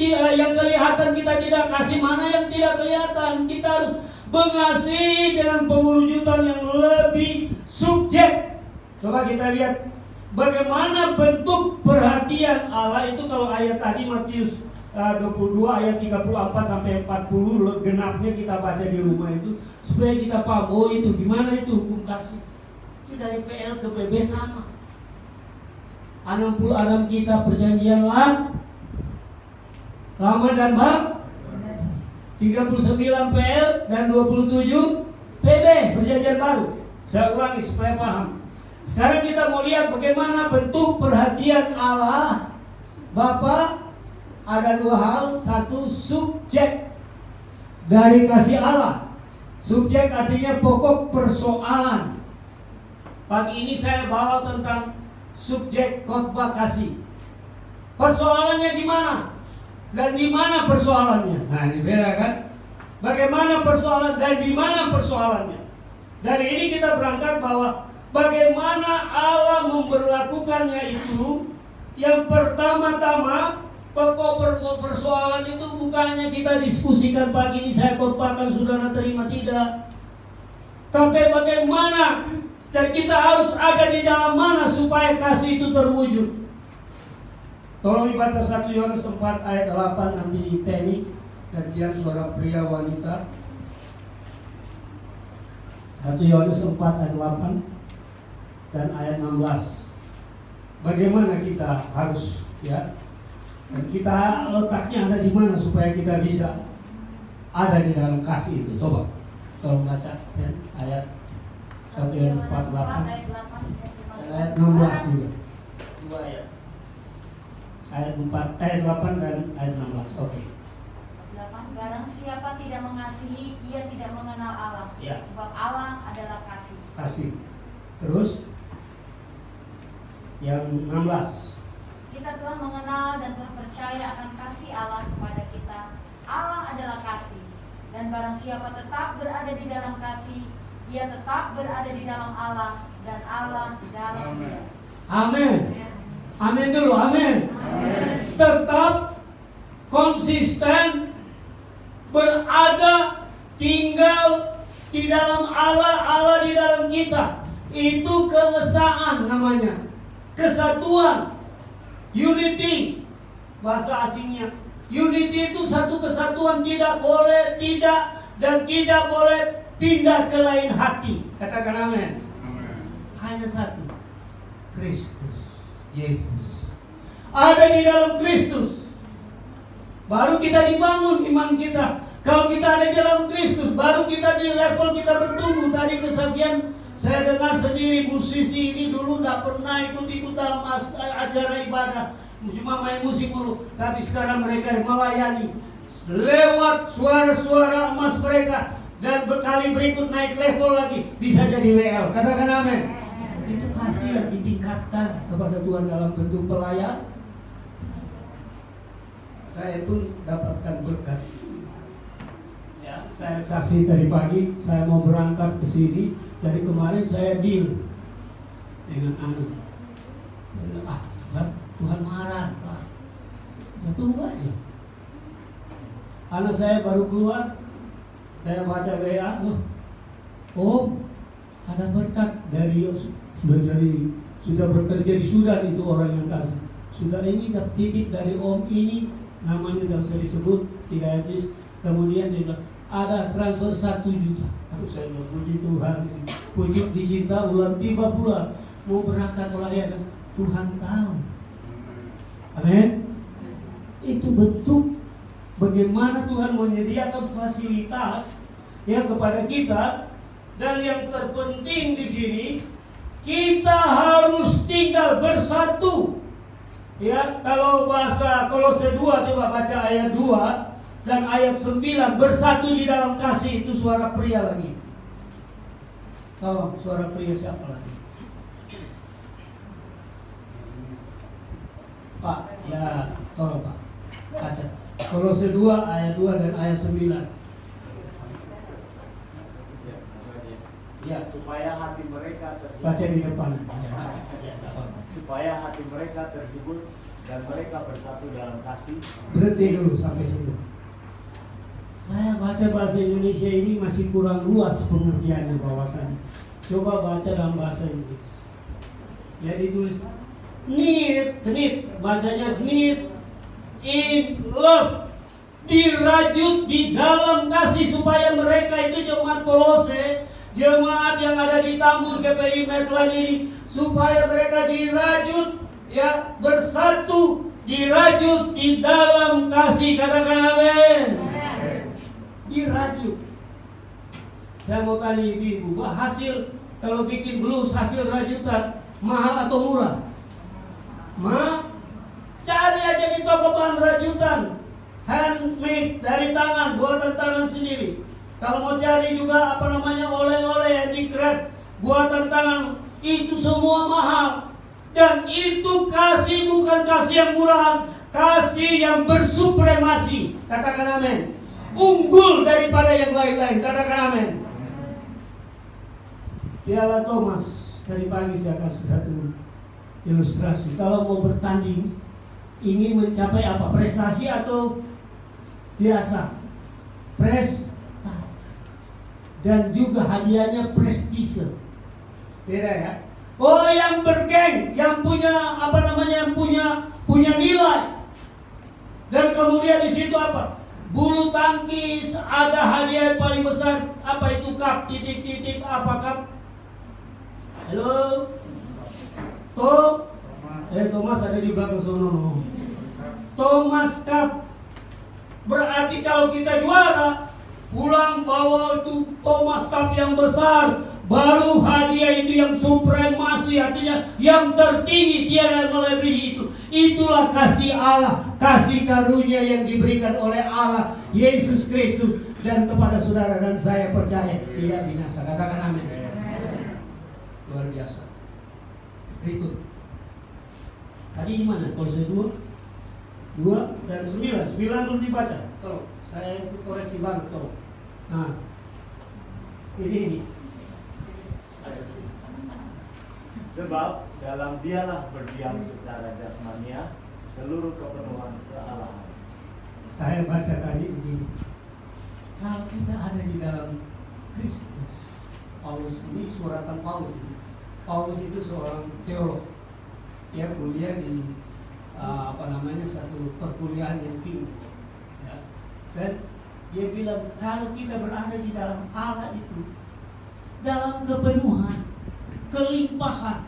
Speaker 6: kelihatan kita tidak kasih, mana yang tidak kelihatan. Kita harus mengasihi dengan pewujudan yang lebih subjek. Coba kita lihat bagaimana bentuk perhatian Allah itu kalau ayat tadi Matius 22 ayat 34 sampai 40 genapnya kita baca di rumah itu supaya kita paham, oh itu gimana itu hukum kasih. Itu dari PL ke PB sama. 66 kita perjanjian lama dan baru. 39 PL dan 27 PB perjanjian baru. Saya ulangi supaya paham. Sekarang kita mau lihat bagaimana bentuk perhatian Allah Bapa. Ada dua hal. Satu, subjek dari kasih Allah. Subjek artinya pokok persoalan. Pagi ini saya bawa tentang subjek khotbah kasih. Persoalannya di mana? Dan di mana persoalannya? Nah, ini beda kan? Bagaimana persoalan dan di mana persoalannya? Dari ini kita berangkat bahwa bagaimana Allah memperlakukannya itu. Yang pertama-tama, pokok persoalan itu bukannya kita diskusikan pagi ini saya khotbahkan saudara terima, tidak. Tapi bagaimana dan kita harus ada di dalam mana supaya kasih itu terwujud. Tolong dibaca 1 Yohanes 4 ayat 8 nanti Teni gantian suara pria wanita. 1 Yohanes 4 ayat 8 dan ayat 16. Bagaimana kita harus ya, dan kita letaknya ada di mana supaya kita bisa ada di dalam kasih itu. Coba tolong baca ya, ayat 1 Yohanes 4 8 dan ayat 16 juga. Dua ayat. Ayat 8 dan ayat 16. Oke.
Speaker 4: 8. Barang siapa tidak mengasihi, ia tidak mengenal Allah.
Speaker 6: Ya.
Speaker 4: Sebab Allah adalah kasih.
Speaker 6: Kasih. Terus yang 16.
Speaker 4: Kita telah mengenal dan telah percaya akan kasih Allah kepada kita. Allah adalah kasih. Dan barang siapa tetap berada di dalam kasih, ia tetap berada di dalam Allah dan Allah di dalam dia.
Speaker 6: Amin. Amin dulu, amin. Tetap konsisten berada, tinggal di dalam Allah, Allah di dalam kita. Itu keesaan namanya, kesatuan, unity, bahasa asingnya. Unity itu satu kesatuan, tidak boleh tidak dan tidak boleh pindah ke lain hati. Katakan amin. Hanya satu, Kristus Yesus. Ada di dalam Kristus. Baru kita dibangun iman kita. Kalau kita ada di dalam Kristus, baru kita di level kita bertumbuh. Tadi kesaksian saya dengar sendiri, musisi ini dulu tidak pernah ikut-ikut dalam acara ibadah, cuma main musik mulu. Tapi sekarang mereka melayani lewat suara-suara emas mereka. Dan berkali berikut naik level lagi, bisa jadi WL. Katakan amin. Itu kasih yang ditingkatkan kepada Tuhan dalam bentuk pelayan. Saya pun dapatkan berkat. Ya, saya saksi dari pagi, saya mau berangkat ke sini. Dari kemarin saya deal dengan Anu. Saya bilang, Tuhan marah, Pak. Ya tunggu aja. Anak saya baru keluar, saya baca WA, Om, ada berkat dari sudah bekerja di Sudan itu orang yang kasih. Sudah ini dapat titip dari Om ini, namanya tidak usah disebut, tidak etis. Kemudian dia bilang, ada transfer 1 juta. Aku saya bilang, puji Tuhan, pucuk dicinta ulang tiba pula mau berangkat melayani. Tuhan tahu. Amin. Itu bentuk bagaimana Tuhan menyediakan fasilitas ya kepada kita. Dan yang terpenting di sini, kita harus tinggal bersatu. Ya, kalau bahasa Kolose 2 coba baca ayat 2 dan ayat 9, bersatu di dalam kasih. Itu suara pria lagi. Tolong, suara pria siapa lagi? Pak, ya, tolong Pak. Baca Kolose 2 ayat 2 dan ayat 9. Ya,
Speaker 8: supaya hati mereka terhibur.
Speaker 6: baca di depan.
Speaker 8: Supaya hati mereka terhibur dan mereka bersatu dalam kasih.
Speaker 6: Berhenti dulu sampai situ. Saya baca bahasa Indonesia ini masih kurang luas pengertiannya bahwasannya. Coba baca dalam bahasa Inggris. Ya ditulis need, bacanya need in love. Dirajut di dalam kasih supaya mereka itu jemaat Kolose jemaat yang ada di Tambun GPI Medlan ini, supaya mereka dirajut, ya, bersatu, dirajut di dalam kasih. Katakan amin. Dirajut. Saya mau tanya ibu-ibu, hasil kalau bikin blus, hasil rajutan mahal atau murah? Cari aja di toko bahan rajutan, handmade, dari tangan, buatan tangan sendiri. Kalau mau cari juga oleh-oleh handicraft, buatan tangan, itu semua mahal. Dan itu kasih bukan kasih yang murah, kasih yang bersupremasi. Katakan amin. Unggul daripada yang lain-lain. Katakan amin. Piala Thomas, tadi pagi saya kasih satu ilustrasi. Kalau mau bertanding, ingin mencapai apa? Prestasi atau biasa? Prestasi. Dan juga hadiahnya prestise. Beda ya? Oh, yang bergeng, yang punya yang punya nilai. Dan kemudian di situ apa? Bulu tangkis, ada hadiah yang paling besar. Apa itu cup? Titik-titik apa cup? Halo? Thomas ada di belakang sono. Thomas Cup. Berarti kalau kita juara, pulang bawa itu Thomas Cup yang besar. Baru hadiah itu yang supremasi, artinya yang tertinggi, tiada melebihi itu. Itulah kasih Allah, kasih karunia yang diberikan oleh Allah Yesus Kristus, dan kepada saudara dan saya percaya tidak binasa. Katakan amin. Luar biasa. Berikut. Tadi di mana? Kolose 2 dan 9 belum dibaca. Tolong, saya itu koreksi banget, tolong. Nah, ini.
Speaker 8: Sebab dalam dialah berdiam secara jasmania seluruh kepenuhan kealahan.
Speaker 6: Saya baca tadi begini. Kalau kita ada di dalam Kristus, Paulus ini, suratan Paulus ini. Paulus itu seorang teolog. Dia kuliah di satu perkuliahan yang tinggi. Ya. Dan dia bilang kalau kita berada di dalam Allah itu, dalam kepenuhan, kelimpahan,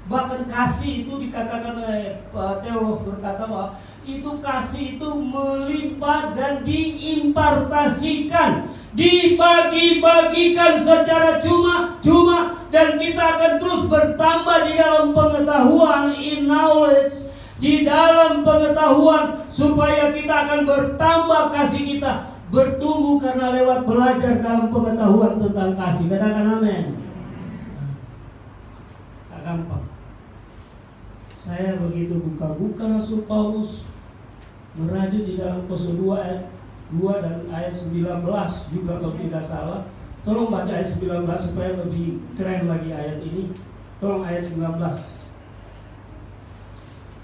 Speaker 6: bahkan kasih itu dikatakan oleh teolog berkata bahwa itu kasih itu melimpah dan diimpartasikan, dibagi-bagikan secara cuma-cuma, dan kita akan terus bertambah di dalam pengetahuan, in knowledge, di dalam pengetahuan, supaya kita akan bertambah, kasih kita bertumbuh karena lewat belajar dalam pengetahuan tentang kasih. Katakan amin. Tak gampang. Saya begitu buka-buka Rasul Paulus merajut di dalam Kolose 2 ayat 2 dan ayat 19 juga kalau tidak salah. Tolong baca ayat 19 supaya lebih keren lagi ayat ini. Tolong ayat 19.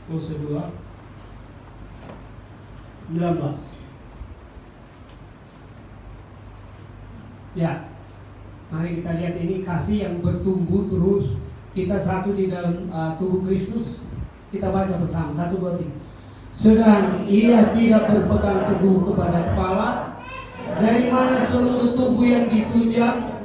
Speaker 6: Kolose 2 19. Ya, mari kita lihat ini kasih yang bertumbuh terus. Kita satu di dalam tubuh Kristus. Kita baca bersama 1, 2, 3. Sedang ia tidak berpegang teguh kepada kepala, dari mana seluruh tubuh yang ditunjang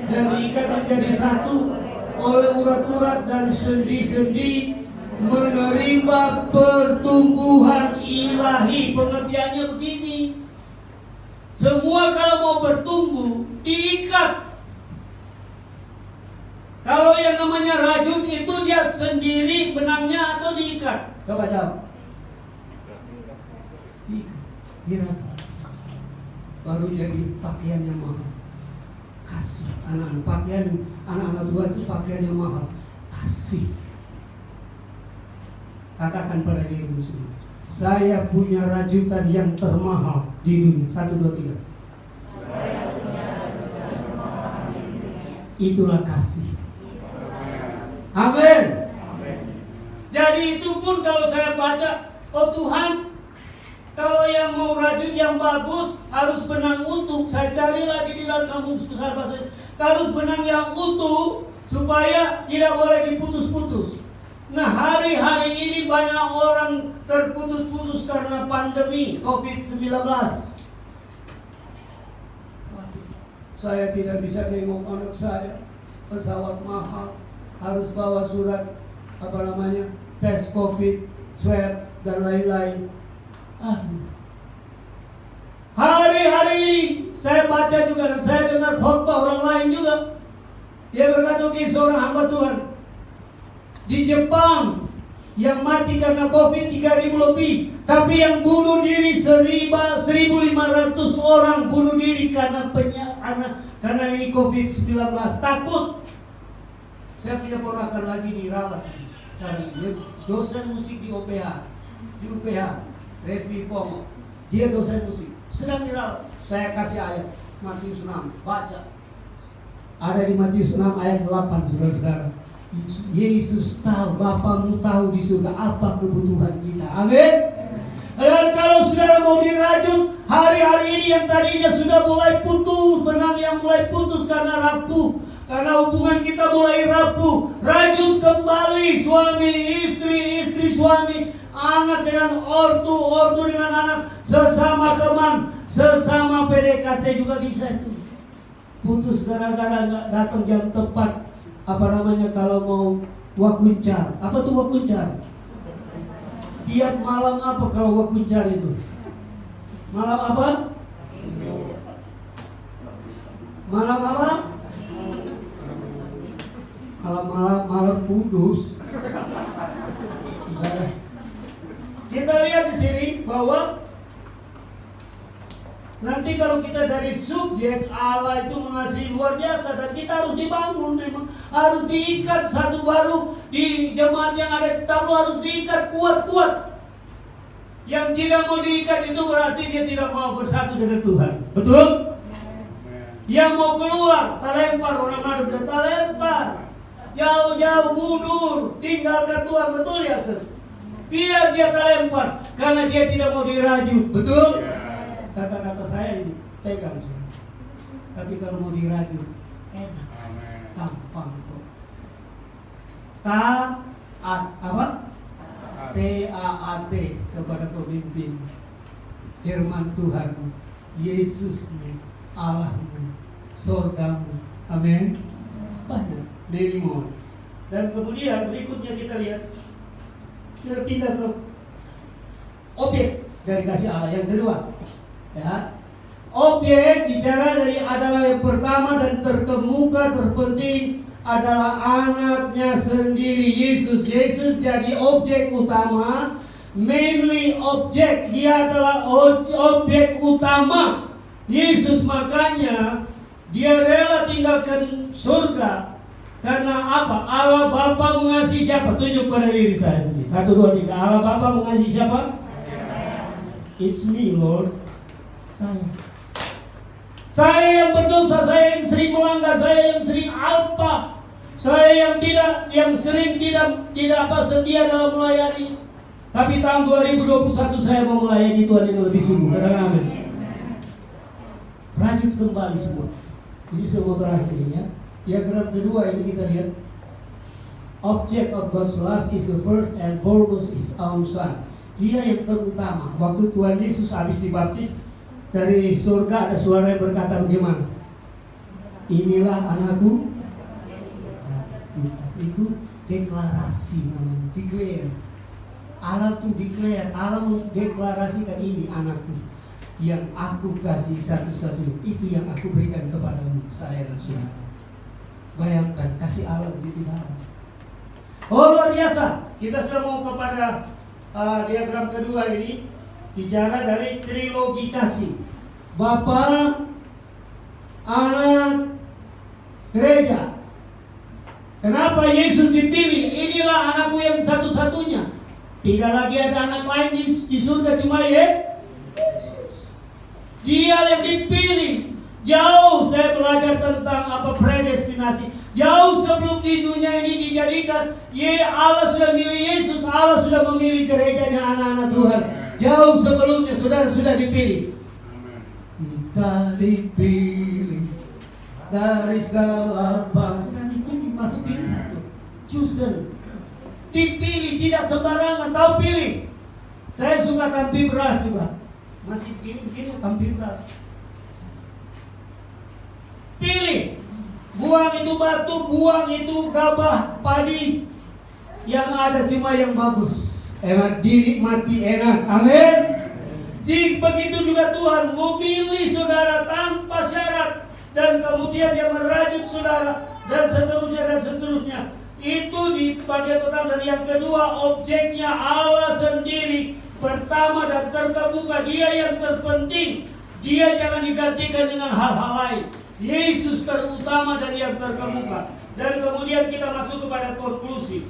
Speaker 6: dan diikat menjadi satu oleh urat-urat dan sendi-sendi menerima pertumbuhan ilahi. Pengertiannya begini, semua kalau mau bertumbuh diikat. Kalau yang namanya rajut itu dia sendiri benangnya atau diikat? Coba jawab. Diikat, dirata. Baru jadi pakaian yang mahal. Kasih anak-anak, pakaian anak-anak Tuhan itu pakaian yang mahal. Kasih. Katakan pada dirimu sendiri, saya punya rajutan yang termahal di dunia. 1, 2, 3. Saya punya rajutan termahal di dunia. Itulah kasih. Amin. Jadi itu pun kalau saya baca, oh Tuhan, kalau yang mau rajut yang bagus harus benang utuh. Saya cari lagi di dalam kamus besar bahasa, harus benang yang utuh supaya tidak boleh diputus-putus. Nah, hari-hari ini banyak orang terputus-putus karena pandemi COVID-19. Saya tidak bisa nengok anak saya, pesawat mahal, harus bawa surat tes COVID, swab dan lain-lain. Hari-hari ini saya baca juga dan saya dengar khotbah orang lain juga. Dia berkata begini, seorang hamba Tuhan di Jepang yang mati karena COVID 3.000 lebih, tapi yang bunuh diri 1.500 orang bunuh diri karena ini COVID-19. Takut. Saya punya ponakan lagi dirawat sekarang ini, dosen musik di UPH, Revi Pongo. Dia dosen musik, sedang dirawat. Saya kasih ayat Matius 6, baca. Ada di Matius 6 ayat 8, saudara-saudara. Yesus tahu, Bapamu tahu di surga apa kebutuhan kita. Amin. Dan kalau saudara mau dirajut, hari-hari ini yang tadinya sudah mulai putus, benang yang mulai putus karena rapuh, karena hubungan kita mulai rapuh, rajut kembali suami, istri suami, anak dengan ortu dengan anak, sesama teman, sesama PDKT juga bisa itu. Putus gara-gara nggak datang jam tepat. Kalau mau wakuncar. Apa tuh wakuncar? Tiap malam apa kalau wakuncar itu? Malam apa? Malam apa? Malam kudus. Kita lihat di sini bahwa nanti kalau kita dari subjek, Allah itu mengasihi luar biasa dan kita harus dibangun, harus diikat satu baru di jemaat yang ada di tablo, harus diikat kuat-kuat. Yang tidak mau diikat itu berarti dia tidak mau bersatu dengan Tuhan. Betul? Yang mau keluar, terlempar, orang madep dan terlempar, jauh-jauh mundur, tinggalkan Tuhan. Betul ya, Sis? Biar dia terlempar karena dia tidak mau dirajut. Betul? Kata-kata saya ini pegang, tapi kalau mau dirajut enak, gampang kok. Taat apa? T-A-A-T kepada pemimpin, firman Tuhan, Yesusmu, Allahmu, surgamu. Amin. Banyak dirimu. Dan kemudian berikutnya kita lihat, kita pindah ke objek dari kasih Allah yang kedua. Ya. Objek bicara dari adalah yang pertama dan terkemuka terpenting adalah anaknya sendiri, Yesus. Yesus jadi objek utama, mainly objek. Dia adalah objek utama. Yesus, makanya dia rela tinggalkan surga. Karena apa? Allah Bapa mengasihi siapa? Tunjuk pada diri saya sendiri. 1, 2, 3. Allah Bapa mengasihi siapa? It's me, Lord. Saya yang berdosa, saya yang sering melanggar, saya yang sering alpa, saya yang sering tidak setia dalam melayani. Tapi tahun 2021 saya mau melayani Tuhan yang lebih sungguh. Katakan amin. Rajut kembali semua. Ini semua terakhir ini ya. Diagram kedua ini kita lihat. Object of God's love is the first and foremost His own Son. Dia yang terutama. Waktu Tuhan Yesus habis dibaptis, dari surga ada suara yang berkata bagaimana? Inilah anakku. Itu deklarasi namanya, declare. Allah tuh declare, Allah mendeklarasikan ini anakku yang aku kasih satu-satu, itu yang aku berikan kepadamu, saya dan saudara. Bayangkan kasih Allah begitu dalam. Oh luar biasa. Kita sudah mau kepada diagram kedua ini. Bicara dari trilogi kasih, Bapa, Anak, Gereja. Kenapa Yesus dipilih? Inilah anakku yang satu-satunya. Tidak lagi ada anak lain di surga, cuma Yesus. Dia yang dipilih. Jauh saya belajar tentang predestinasi. Jauh sebelum di dunia ini dijadikan, Allah sudah memilih Yesus, Allah sudah memilih gerejanya anak-anak Tuhan. Jauh sebelumnya saudara sudah dipilih. Kita dipilih dari segala bangsa. Dipilih, masuk pilihan. Chosen. Dipilih, tidak sembarangan, tahu pilih. Saya suka tampil beras juga. Masih pilih tampi beras. Pilih. Buang itu batu, buang itu gabah, padi. Yang ada cuma yang bagus. Enak dinikmati, enak. Amin. Begitu juga Tuhan memilih saudara tanpa syarat. Dan kemudian dia merajut saudara. Dan seterusnya. Itu di bagian pertama. Dan yang kedua, objeknya Allah sendiri. Pertama dan terkemuka, dia yang terpenting. Dia jangan digantikan dengan hal-hal lain. Yesus terutama dan yang terkemuka. Dan kemudian kita masuk kepada konklusi.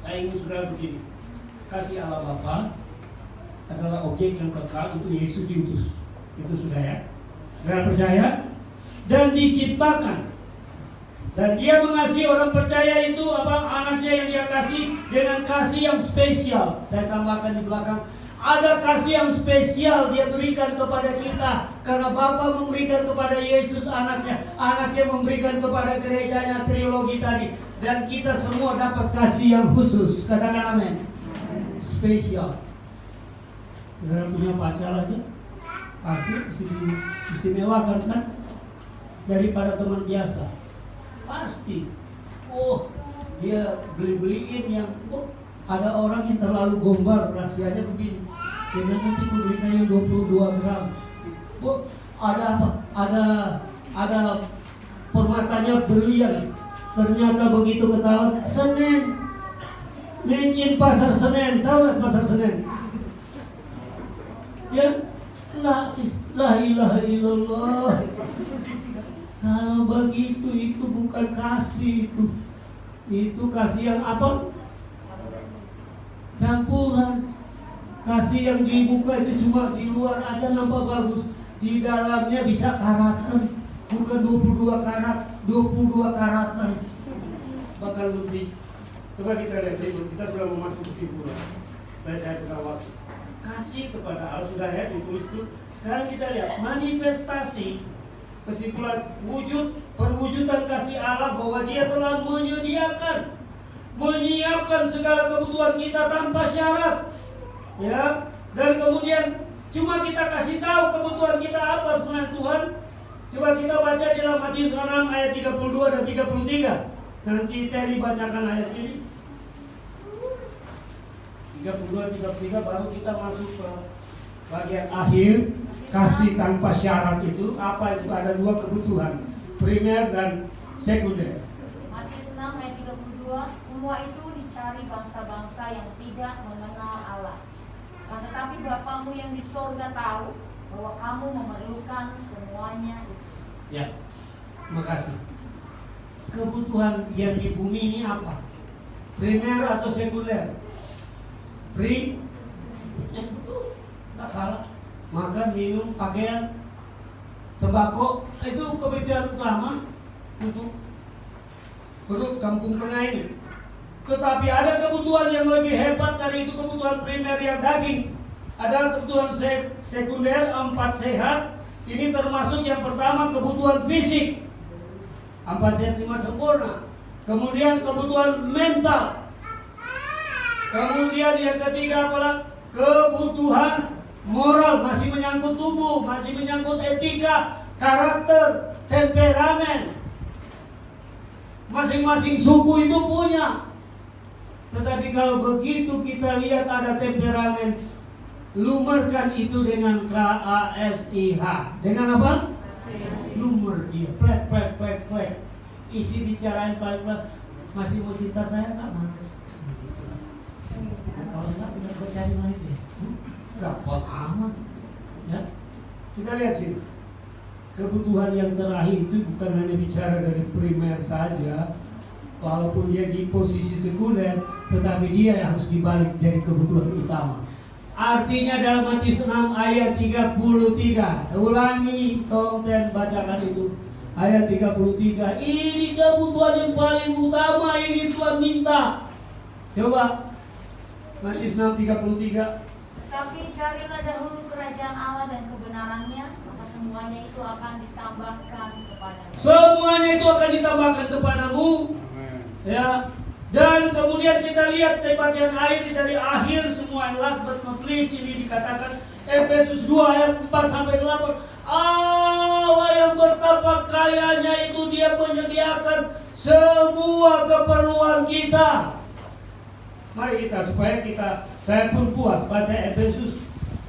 Speaker 6: Saya ingin saudara begini. Kasih Allah Bapa adalah objek yang kekal, itu Yesus diutus. Itu sudah ya. Saudara percaya? Dan diciptakan. Dan dia mengasihi orang percaya itu anaknya yang dia kasih dengan kasih yang spesial. Saya tambahkan di belakang, ada kasih yang spesial dia berikan kepada kita. Karena Bapa memberikan kepada Yesus anaknya, anaknya memberikan kepada gerejanya, trilogi tadi. Dan kita semua dapat kasih yang khusus. Katakan amin. Spesial. Saudara punya pacar aja, kasih istimewa kan? Daripada teman biasa. Pasti. Dia beliin yang ada orang yang terlalu gombal, rahasianya begini. Dia bilang nanti aku belikan yang 22 gram. Ada apa? Ada permatanya berlian. Ternyata begitu ketahuan Senen. Mungkin pasar Senen, tahu nggak pasar Senen? Ya, la ilaha illallah. Kalau begitu itu bukan kasih itu. Itu kasih yang apa? Campuran. Kasih yang dibuka itu cuma di luar aja nampak bagus. Di dalamnya bisa karatan. Bukan 22 karat, 22 karatan. Bahkan lebih. Coba kita lihat berikut. Kita sudah memasuki kesimpulan. Dan saya punya waktu. Kasih kepada Allah sudah ya ditulis itu. Sekarang kita lihat manifestasi kesimpulan perwujudan kasih Allah bahwa Dia telah menyiapkan segala kebutuhan kita tanpa syarat, ya. Dan kemudian cuma kita kasih tahu kebutuhan kita apa sebenarnya Tuhan. Coba kita baca di dalam Matius 6 ayat 32 dan 33. Nanti Teddy bacakan ayat ini. 32-33 baru kita masuk ke bagian akhir. Kasih tanpa syarat itu apa? Itu ada dua kebutuhan, primer dan sekunder.
Speaker 4: Matius 6 ayat 32, semua itu dicari bangsa-bangsa yang tidak mengenal Allah. Tetapi Bapamu yang di sorga tahu bahwa kamu memerlukan semuanya itu.
Speaker 6: Ya, makasih. Kebutuhan yang di bumi ini apa? Primer atau sekunder? Betul, nggak salah. Makan, minum, pakaian, sembako, itu kebutuhan utama untuk perut kampung tengah ini. Tetapi ada kebutuhan yang lebih hebat dari itu, kebutuhan primer yang daging. Ada kebutuhan sekunder, 4 sehat. Ini termasuk yang pertama kebutuhan fisik, 4 sehat 5 sempurna. Kemudian kebutuhan mental. Kemudian yang ketiga adalah kebutuhan moral, masih menyangkut tubuh, masih menyangkut etika, karakter, temperamen. Masing-masing suku itu punya. Tetapi kalau begitu kita lihat ada temperamen, lumerkan itu dengan KASIH. Dengan apa? Lumer dia, plek. Isi bicarain plek. Masih mau cinta saya tak mas? Kalau enggak udah bercari lagi. Gampang amat, ya. Kita lihat sini. Kebutuhan yang terakhir itu bukan hanya bicara dari primer saja, walaupun dia di posisi sekunder, tetapi dia harus dibalik dari kebutuhan utama. Artinya dalam Matius 6 ayat 33. Ulangi, tolong dan bacakan itu. Ayat 33. Ini kebutuhan yang paling utama, ini Tuhan minta. Coba Matius 6:33.
Speaker 4: Tapi carilah dahulu kerajaan Allah dan kebenarannya, maka semuanya itu akan ditambahkan kepadamu.
Speaker 6: Semuanya itu akan ditambahkan kepadamu. Ya. Dan kemudian kita lihat di bagian akhir dari akhir semua, last but not least, ini dikatakan Efesus 2 ayat 4-8. Allah yang betapa kayanya itu Dia menyediakan semua keperluan kita. Mari kita, supaya saya pun puas, baca Efesus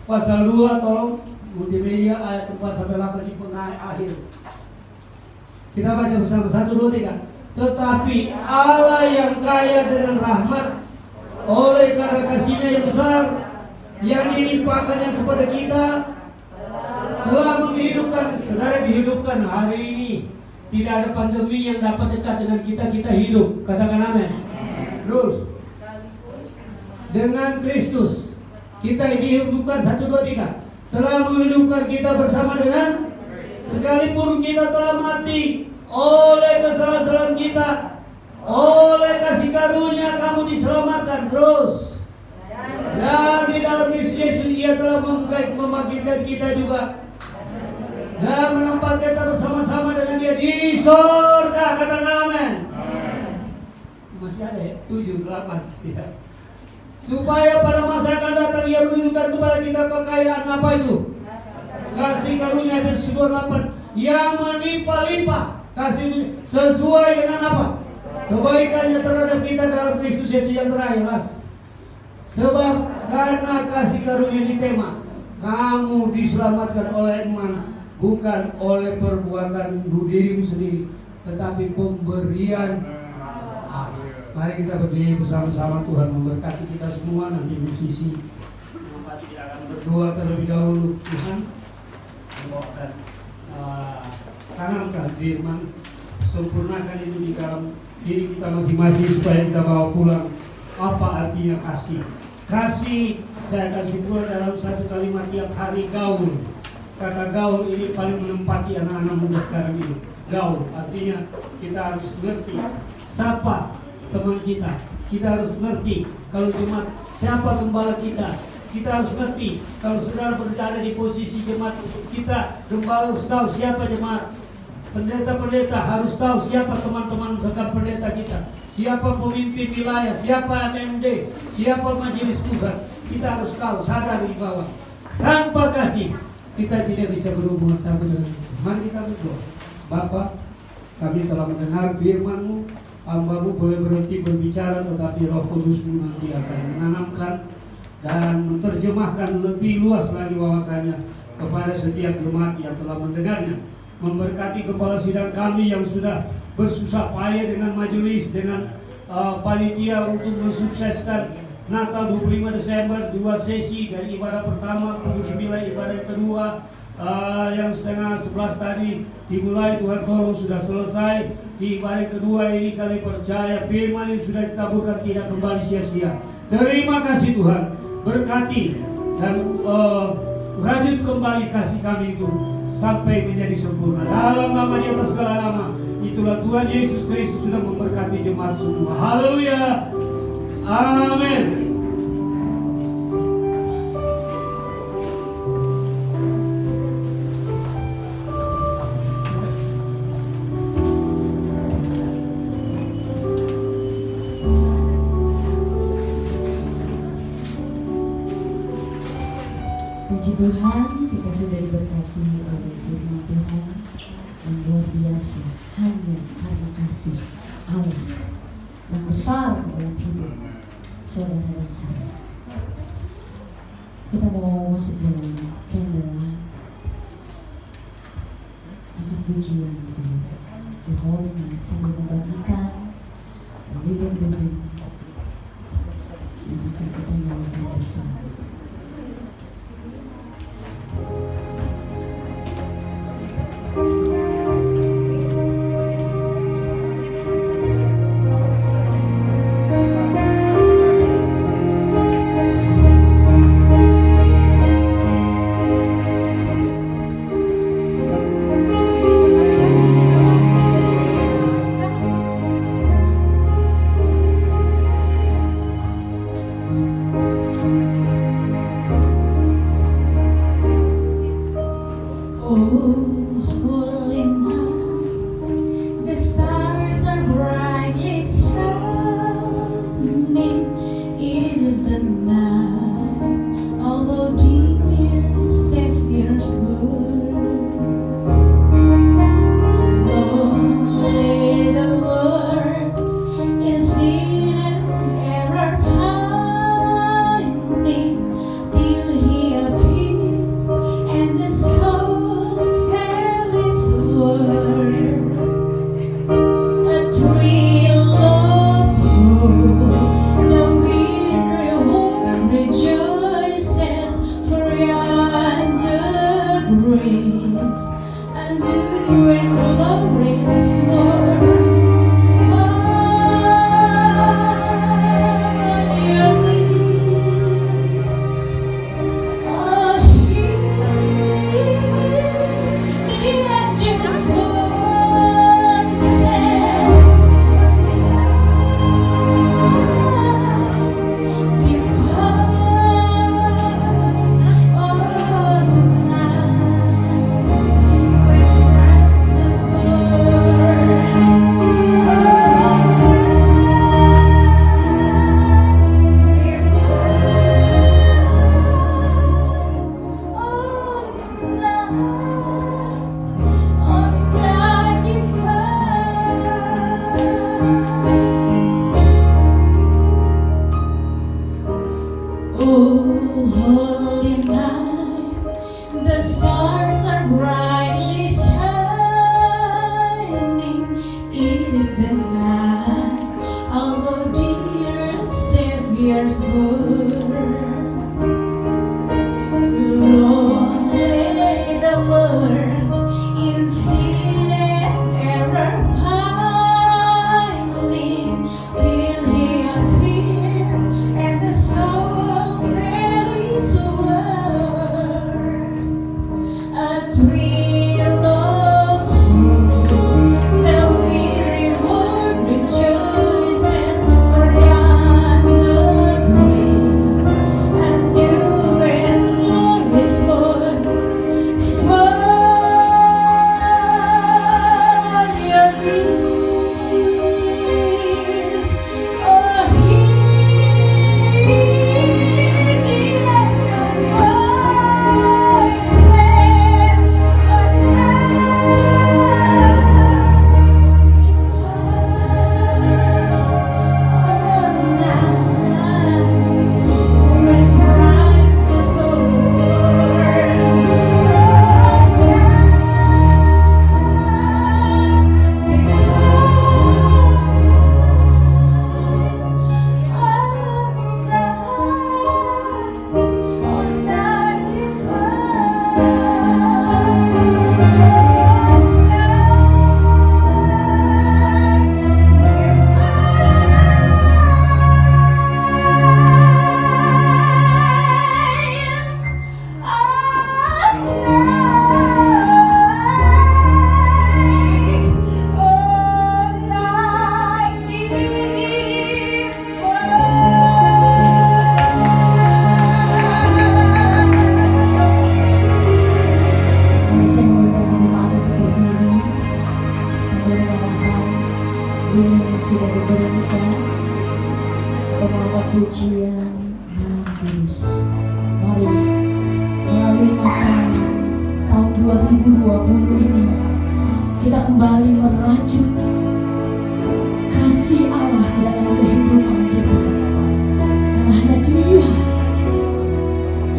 Speaker 6: pasal 2, tolong multimedia ayat 4-8 di akhir. Kita baca bersama, 1, 2, 3. Tetapi Allah yang kaya dengan rahmat, oleh karena kasih-Nya yang besar yang dilimpahkannya kepada kita, telah menghidupkan. Saudara dihidupkan hari ini. Tidak ada pandemi yang dapat dekat dengan kita, kita hidup. Katakan amin. Terus dengan Kristus kita dihidupkan, 1, 2, 3. Telah menghidupkan kita bersama dengan, sekalipun kita telah mati oleh kesalahan kita, oleh kasih karunia kamu diselamatkan. Terus, dan di dalam Yesus Ia telah membangkitkan kita juga dan menempatkan kita bersama-sama dengan Dia di surga. Katakan amin. Masih ada ya? 7, 8 ya. Supaya pada masa akan datang Ia menunjukkan kepada kita kekayaan apa itu? Kasih karunia, Efesus 2:8, yang melimpah-limpah kasih sesuai dengan apa? Kebaikannya terhadap kita dalam Kristus Yesus yang terakhir. Sebab karena kasih karunia di tema, kamu diselamatkan oleh iman, bukan oleh perbuatan dirimu sendiri, tetapi pemberian. Mari kita berdiri bersama-sama. Tuhan memberkati kita semua. Nanti musisi kita akan berdoa terlebih dahulu. Tuhan membawakan tanamkan firman, sempurnakan itu di dalam diri kita masing-masing supaya kita bawa pulang. Apa artinya kasih? Kasih, saya akan simpulkan dalam satu kalimat tiap hari, gaul. Kata gaul ini paling menempati anak-anak muda sekarang ini. Gaul artinya kita harus ngerti siapa teman kita. Kita harus ngerti kalau jemaat siapa gembala kita. Kita harus ngerti kalau saudara berada di posisi jemaat kita, gembala harus tahu siapa jemaat. Pendeta-pendeta harus tahu siapa teman-teman rekan pendeta kita, siapa pemimpin wilayah, siapa MMD, siapa majelis pusat. Kita harus tahu, sadar di bawah. Tanpa kasih kita tidak bisa berhubungan satu dengan lain. Mari kita berdoa. Bapa, kami telah mendengar firman-Mu. Hamba-Mu boleh berhenti berbicara, tetapi Roh Kudus-Mu nanti akan menanamkan dan menerjemahkan lebih luas lagi wawasannya kepada setiap jemaat yang telah mendengarnya. Memberkati kepala sidang kami yang sudah bersusah payah dengan majelis, dengan panitia untuk mensukseskan Natal 25 Desember, 2 sesi dari ibadah pertama, pukul 9 ibadah kedua, yang setengah 11 tadi dimulai. Tuhan tolong sudah selesai. Di ibadah kedua ini kami percaya firman yang sudah ditaburkan tidak kembali sia-sia. Terima kasih Tuhan, berkati dan rajut kembali kasih kami itu sampai menjadi sempurna. Dalam nama di atas segala nama, itulah Tuhan Yesus Kristus sudah memberkati jemaat semua. Haleluya. Amin.
Speaker 4: Puji Tuhan, kita sudah diberkati oleh firman Tuhan yang luar biasa, hanya karena kasih Allah yang besar dalam hidup saudara dan saya. Kita mau masuk dalam candlelight, angkat pujian dulu, the holy night, sambil membagikan lilin-lilin yang akan kita nyalakan bersama. breathe. I knew when the Lord is more on your knees. Oh, hear the angel voices. Oh, holy night, the stars are brightly shining. It is the night of our dear Savior's birth. Lord, lay the world in sin and error pining till He appeared and the soul fell into words. A thrill of hope, the weary world rejoices, for yonder breeze a new and glorious morn for your knees. Oh, hear the angels' voices, when Christ is Saya mengundang jemaat untuk berdiri sambil mendengarkan lilin yang sudah diberikan pengawal pujian malam kudus. Mari melalui Natal tahun 2020 ini kita kembali merajut kasih Allah dalam kehidupan kita, karena hanya Dia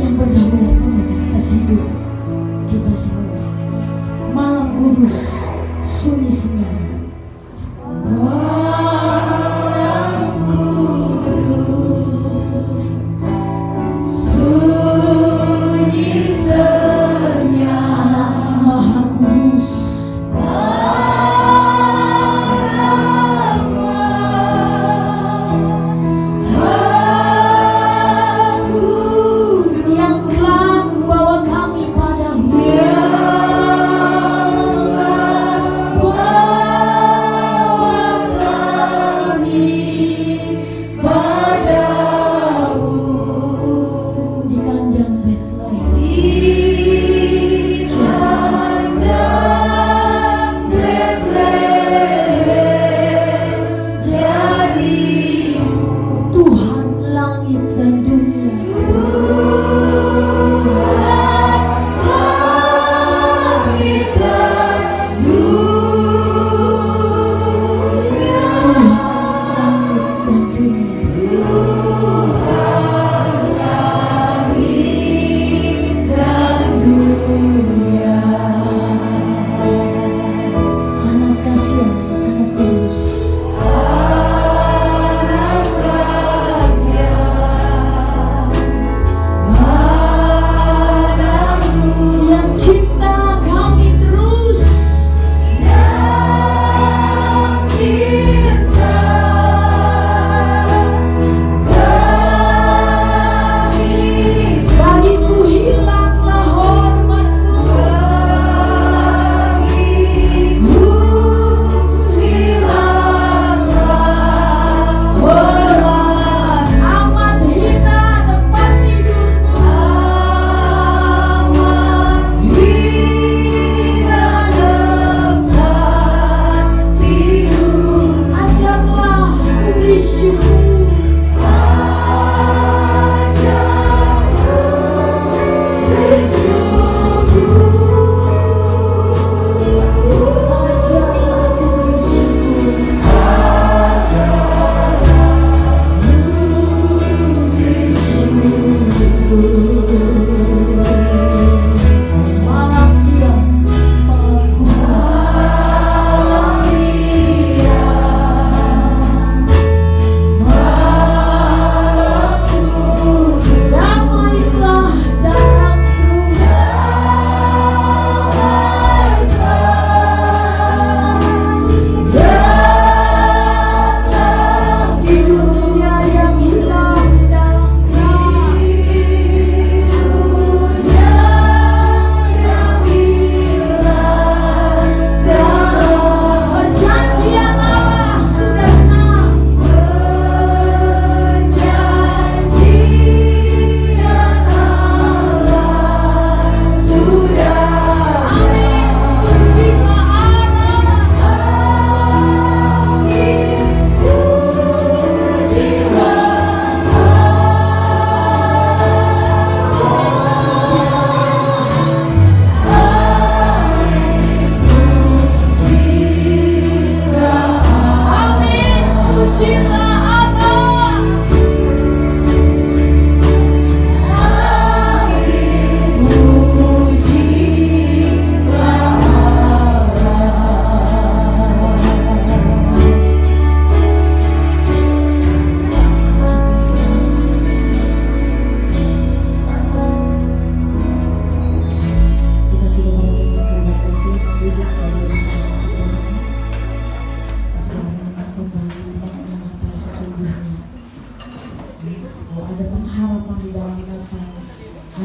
Speaker 4: yang berdaulat penuh atas hidup kita semua. Malam kudus, sunyi senyap. Malam kudus, sunyi senyap. Maha kudus, Maha kudus, yang telah membawa kami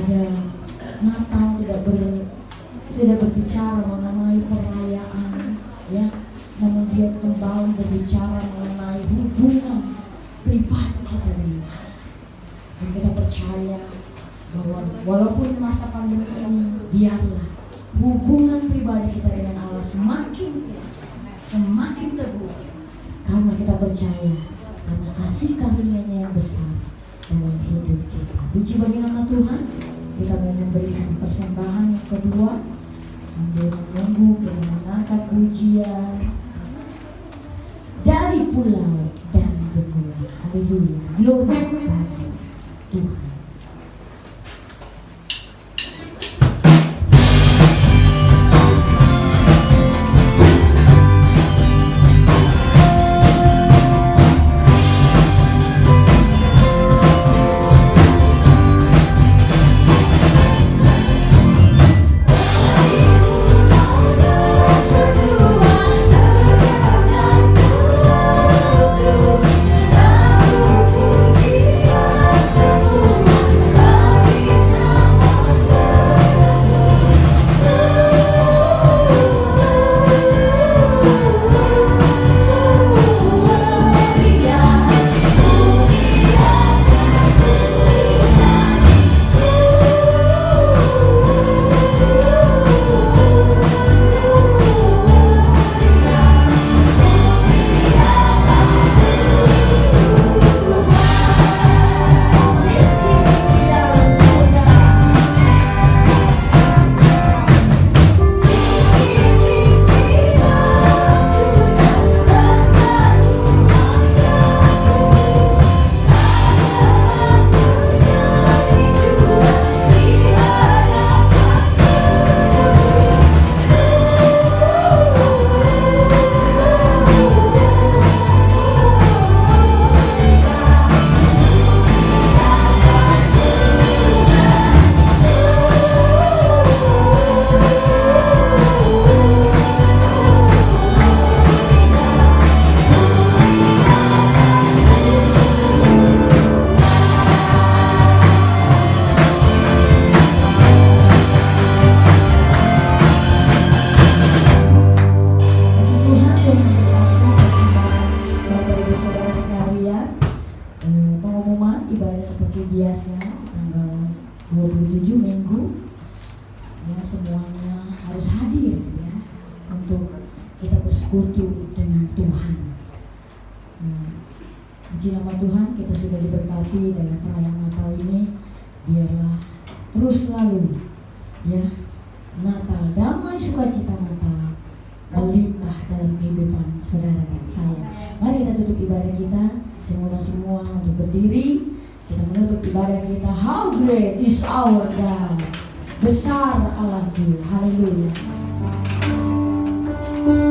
Speaker 2: pada Natal tidak berbicara mengenai perayaan, ya, namun dia kembali berbicara mengenai hubungan pribadi kita dengan Allah. Dan kita percaya bahwa walaupun masa pandemi ini, biarlah hubungan pribadi kita dengan Allah semakin teguh, karena kita percaya karena kasih karunia-Nya yang besar dalam hidup kita. Puji bagi nama Tuhan. Kita mau memberikan persembahan yang kedua sambil menunggu kita mengangkat pujian dari pulau dan benua. Haleluya, glory bagi Tuhan. Bersekutu dengan Tuhan. Puji nama Tuhan, kita sudah diberkati dalam perayaan Natal ini. Biarlah terus selalu, ya, Natal, damai sukacita Natal melimpah dalam kehidupan saudara dan saya. Mari kita tutup ibadah kita, semua untuk berdiri. Kita menutup ibadah kita. How great is our God. Besar Allahku. Haleluya.
Speaker 1: Besar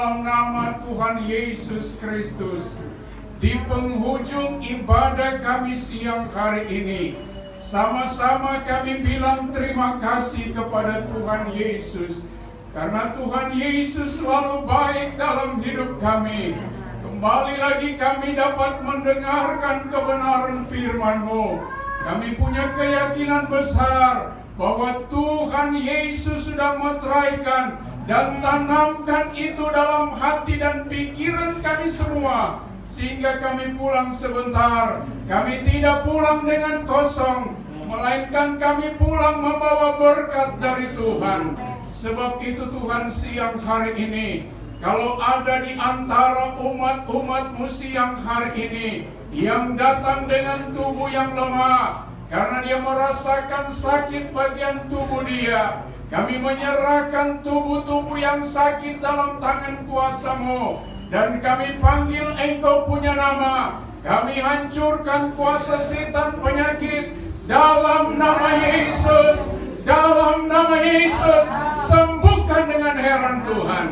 Speaker 7: dalam nama Tuhan Yesus Kristus, di penghujung ibadah kami siang hari ini, sama-sama kami bilang terima kasih kepada Tuhan Yesus, karena Tuhan Yesus selalu baik dalam hidup kami. Kembali lagi kami dapat mendengarkan kebenaran firman-Mu. Kami punya keyakinan besar bahwa Tuhan Yesus sudah meteraikan dan tanamkan itu dalam hati dan pikiran kami semua, sehingga kami pulang sebentar. Kami tidak pulang dengan kosong, melainkan kami pulang membawa berkat dari Tuhan. Sebab itu Tuhan, siang hari ini, kalau ada di antara umat-umat-Mu siang hari ini yang datang dengan tubuh yang lemah, karena dia merasakan sakit bagian tubuh dia, kami menyerahkan tubuh-tubuh yang sakit dalam tangan kuasa-Mu, dan kami panggil Engkau punya nama. Kami hancurkan kuasa setan penyakit dalam nama Yesus. Dalam nama Yesus, sembuhkan dengan heran Tuhan.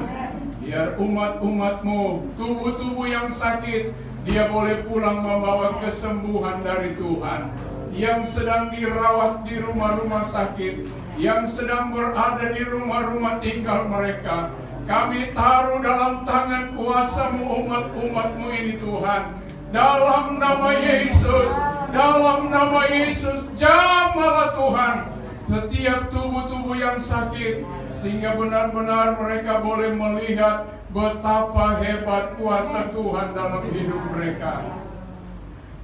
Speaker 7: Biar umat-umat-Mu, tubuh-tubuh yang sakit, dia boleh pulang membawa kesembuhan dari Tuhan. Yang sedang dirawat di rumah-rumah sakit, yang sedang berada di rumah-rumah tinggal mereka, kami taruh dalam tangan kuasa-Mu umat-umat-Mu ini Tuhan. Dalam nama Yesus, dalam nama Yesus, jamahlah Tuhan setiap tubuh-tubuh yang sakit, sehingga benar-benar mereka boleh melihat betapa hebat kuasa Tuhan dalam hidup mereka.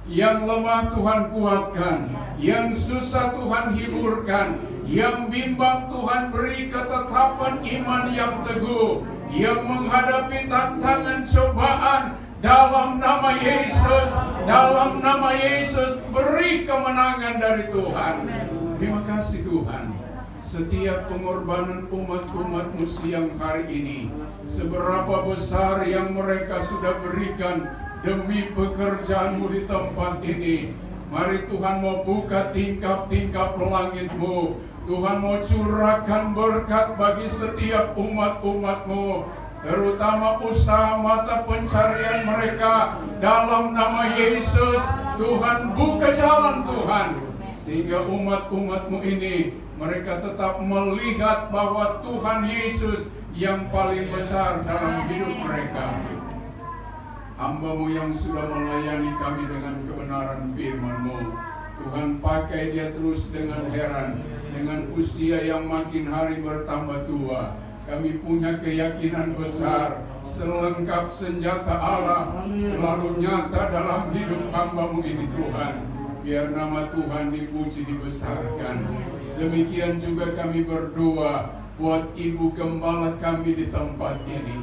Speaker 7: Yang lemah Tuhan kuatkan, yang susah Tuhan hiburkan, yang bimbang Tuhan beri ketetapan iman yang teguh, yang menghadapi tantangan cobaan, dalam nama Yesus, dalam nama Yesus, beri kemenangan dari Tuhan. Terima kasih Tuhan. Setiap pengorbanan umat-umat-Mu siang hari ini, seberapa besar yang mereka sudah berikan demi pekerjaan-Mu di tempat ini. Mari Tuhan mau buka tingkap-tingkap langit-Mu. Tuhan mau curahkan berkat bagi setiap umat-umat-Mu, terutama usaha mata pencarian mereka. Dalam nama Yesus, Tuhan buka jalan Tuhan, sehingga umat-umat-Mu ini mereka tetap melihat bahwa Tuhan Yesus yang paling besar dalam hidup mereka. Hamba-Mu yang sudah melayani kami dengan kebenaran firman-Mu, Tuhan pakai dia terus dengan heran. Dengan usia yang makin hari bertambah tua, kami punya keyakinan besar, selengkap senjata Allah selalu nyata dalam hidup hamba-Mu ini Tuhan. Biar nama Tuhan dipuji, dibesarkan. Demikian juga kami berdoa buat Ibu Gembala kami di tempat ini.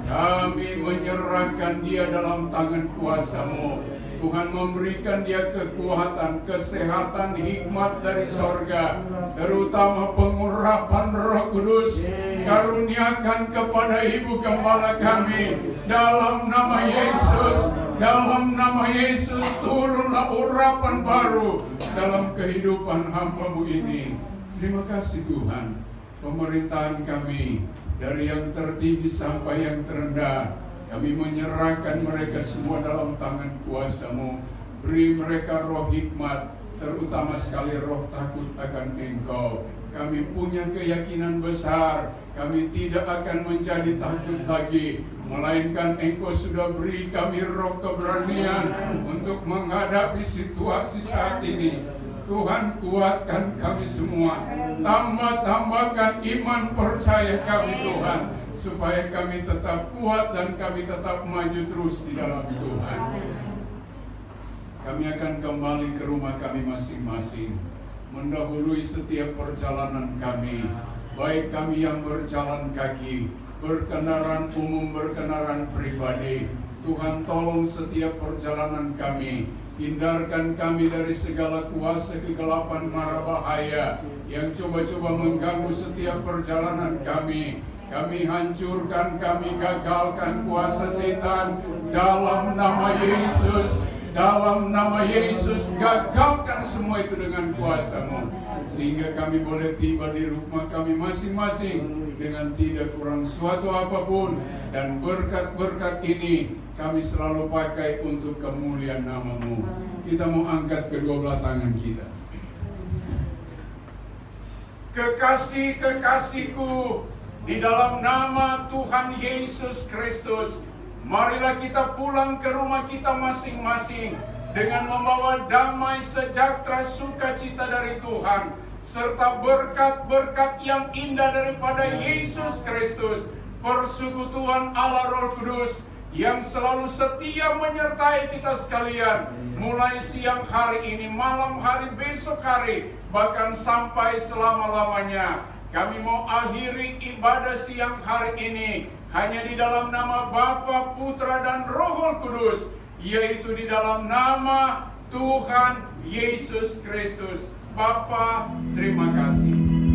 Speaker 7: Kami menyerahkan dia dalam tangan kuasa-Mu. Tuhan memberikan dia kekuatan, kesehatan, hikmat dari sorga, terutama pengurapan Roh Kudus. Karuniakan kepada Ibu Gembala kami dalam nama Yesus. Dalam nama Yesus, turunlah urapan baru dalam kehidupan hamba-Mu ini. Terima kasih Tuhan. Pemerintahan kami, dari yang tertinggi sampai yang terendah, kami menyerahkan mereka semua dalam tangan kuasa-Mu. Beri mereka roh hikmat, terutama sekali roh takut akan Engkau. Kami punya keyakinan besar, kami tidak akan menjadi takut lagi, melainkan Engkau sudah beri kami roh keberanian untuk menghadapi situasi saat ini. Tuhan, kuatkan kami semua, tambahkan iman percaya kami Tuhan, supaya kami tetap kuat dan kami tetap maju terus di dalam Tuhan. Kami akan kembali ke rumah kami masing-masing, mendahului setiap perjalanan kami, baik kami yang berjalan kaki, berkendaraan umum, berkendaraan pribadi. Tuhan, tolong setiap perjalanan kami, hindarkan kami dari segala kuasa kegelapan mara bahaya yang coba-coba mengganggu setiap perjalanan kami. Kami hancurkan, kami gagalkan kuasa setan dalam nama Yesus. Dalam nama Yesus, gagalkan semua itu dengan kuasa-Mu, sehingga kami boleh tiba di rumah kami masing-masing dengan tidak kurang suatu apapun. Dan berkat-berkat ini kami selalu pakai untuk kemuliaan nama-Mu. Kita mau angkat kedua belah tangan kita. Kekasih-kekasihku, di dalam nama Tuhan Yesus Kristus, marilah kita pulang ke rumah kita masing-masing dengan membawa damai, sejahtera, sukacita dari Tuhan, serta berkat-berkat yang indah daripada Yesus Kristus, persekutuan Allah Roh Kudus yang selalu setia menyertai kita sekalian, mulai siang hari ini, malam hari, besok hari, bahkan sampai selama-lamanya. Kami mau akhiri ibadah siang hari ini hanya di dalam nama Bapa, Putra, dan Roh Kudus, yaitu di dalam nama Tuhan Yesus Kristus. Bapa, terima kasih.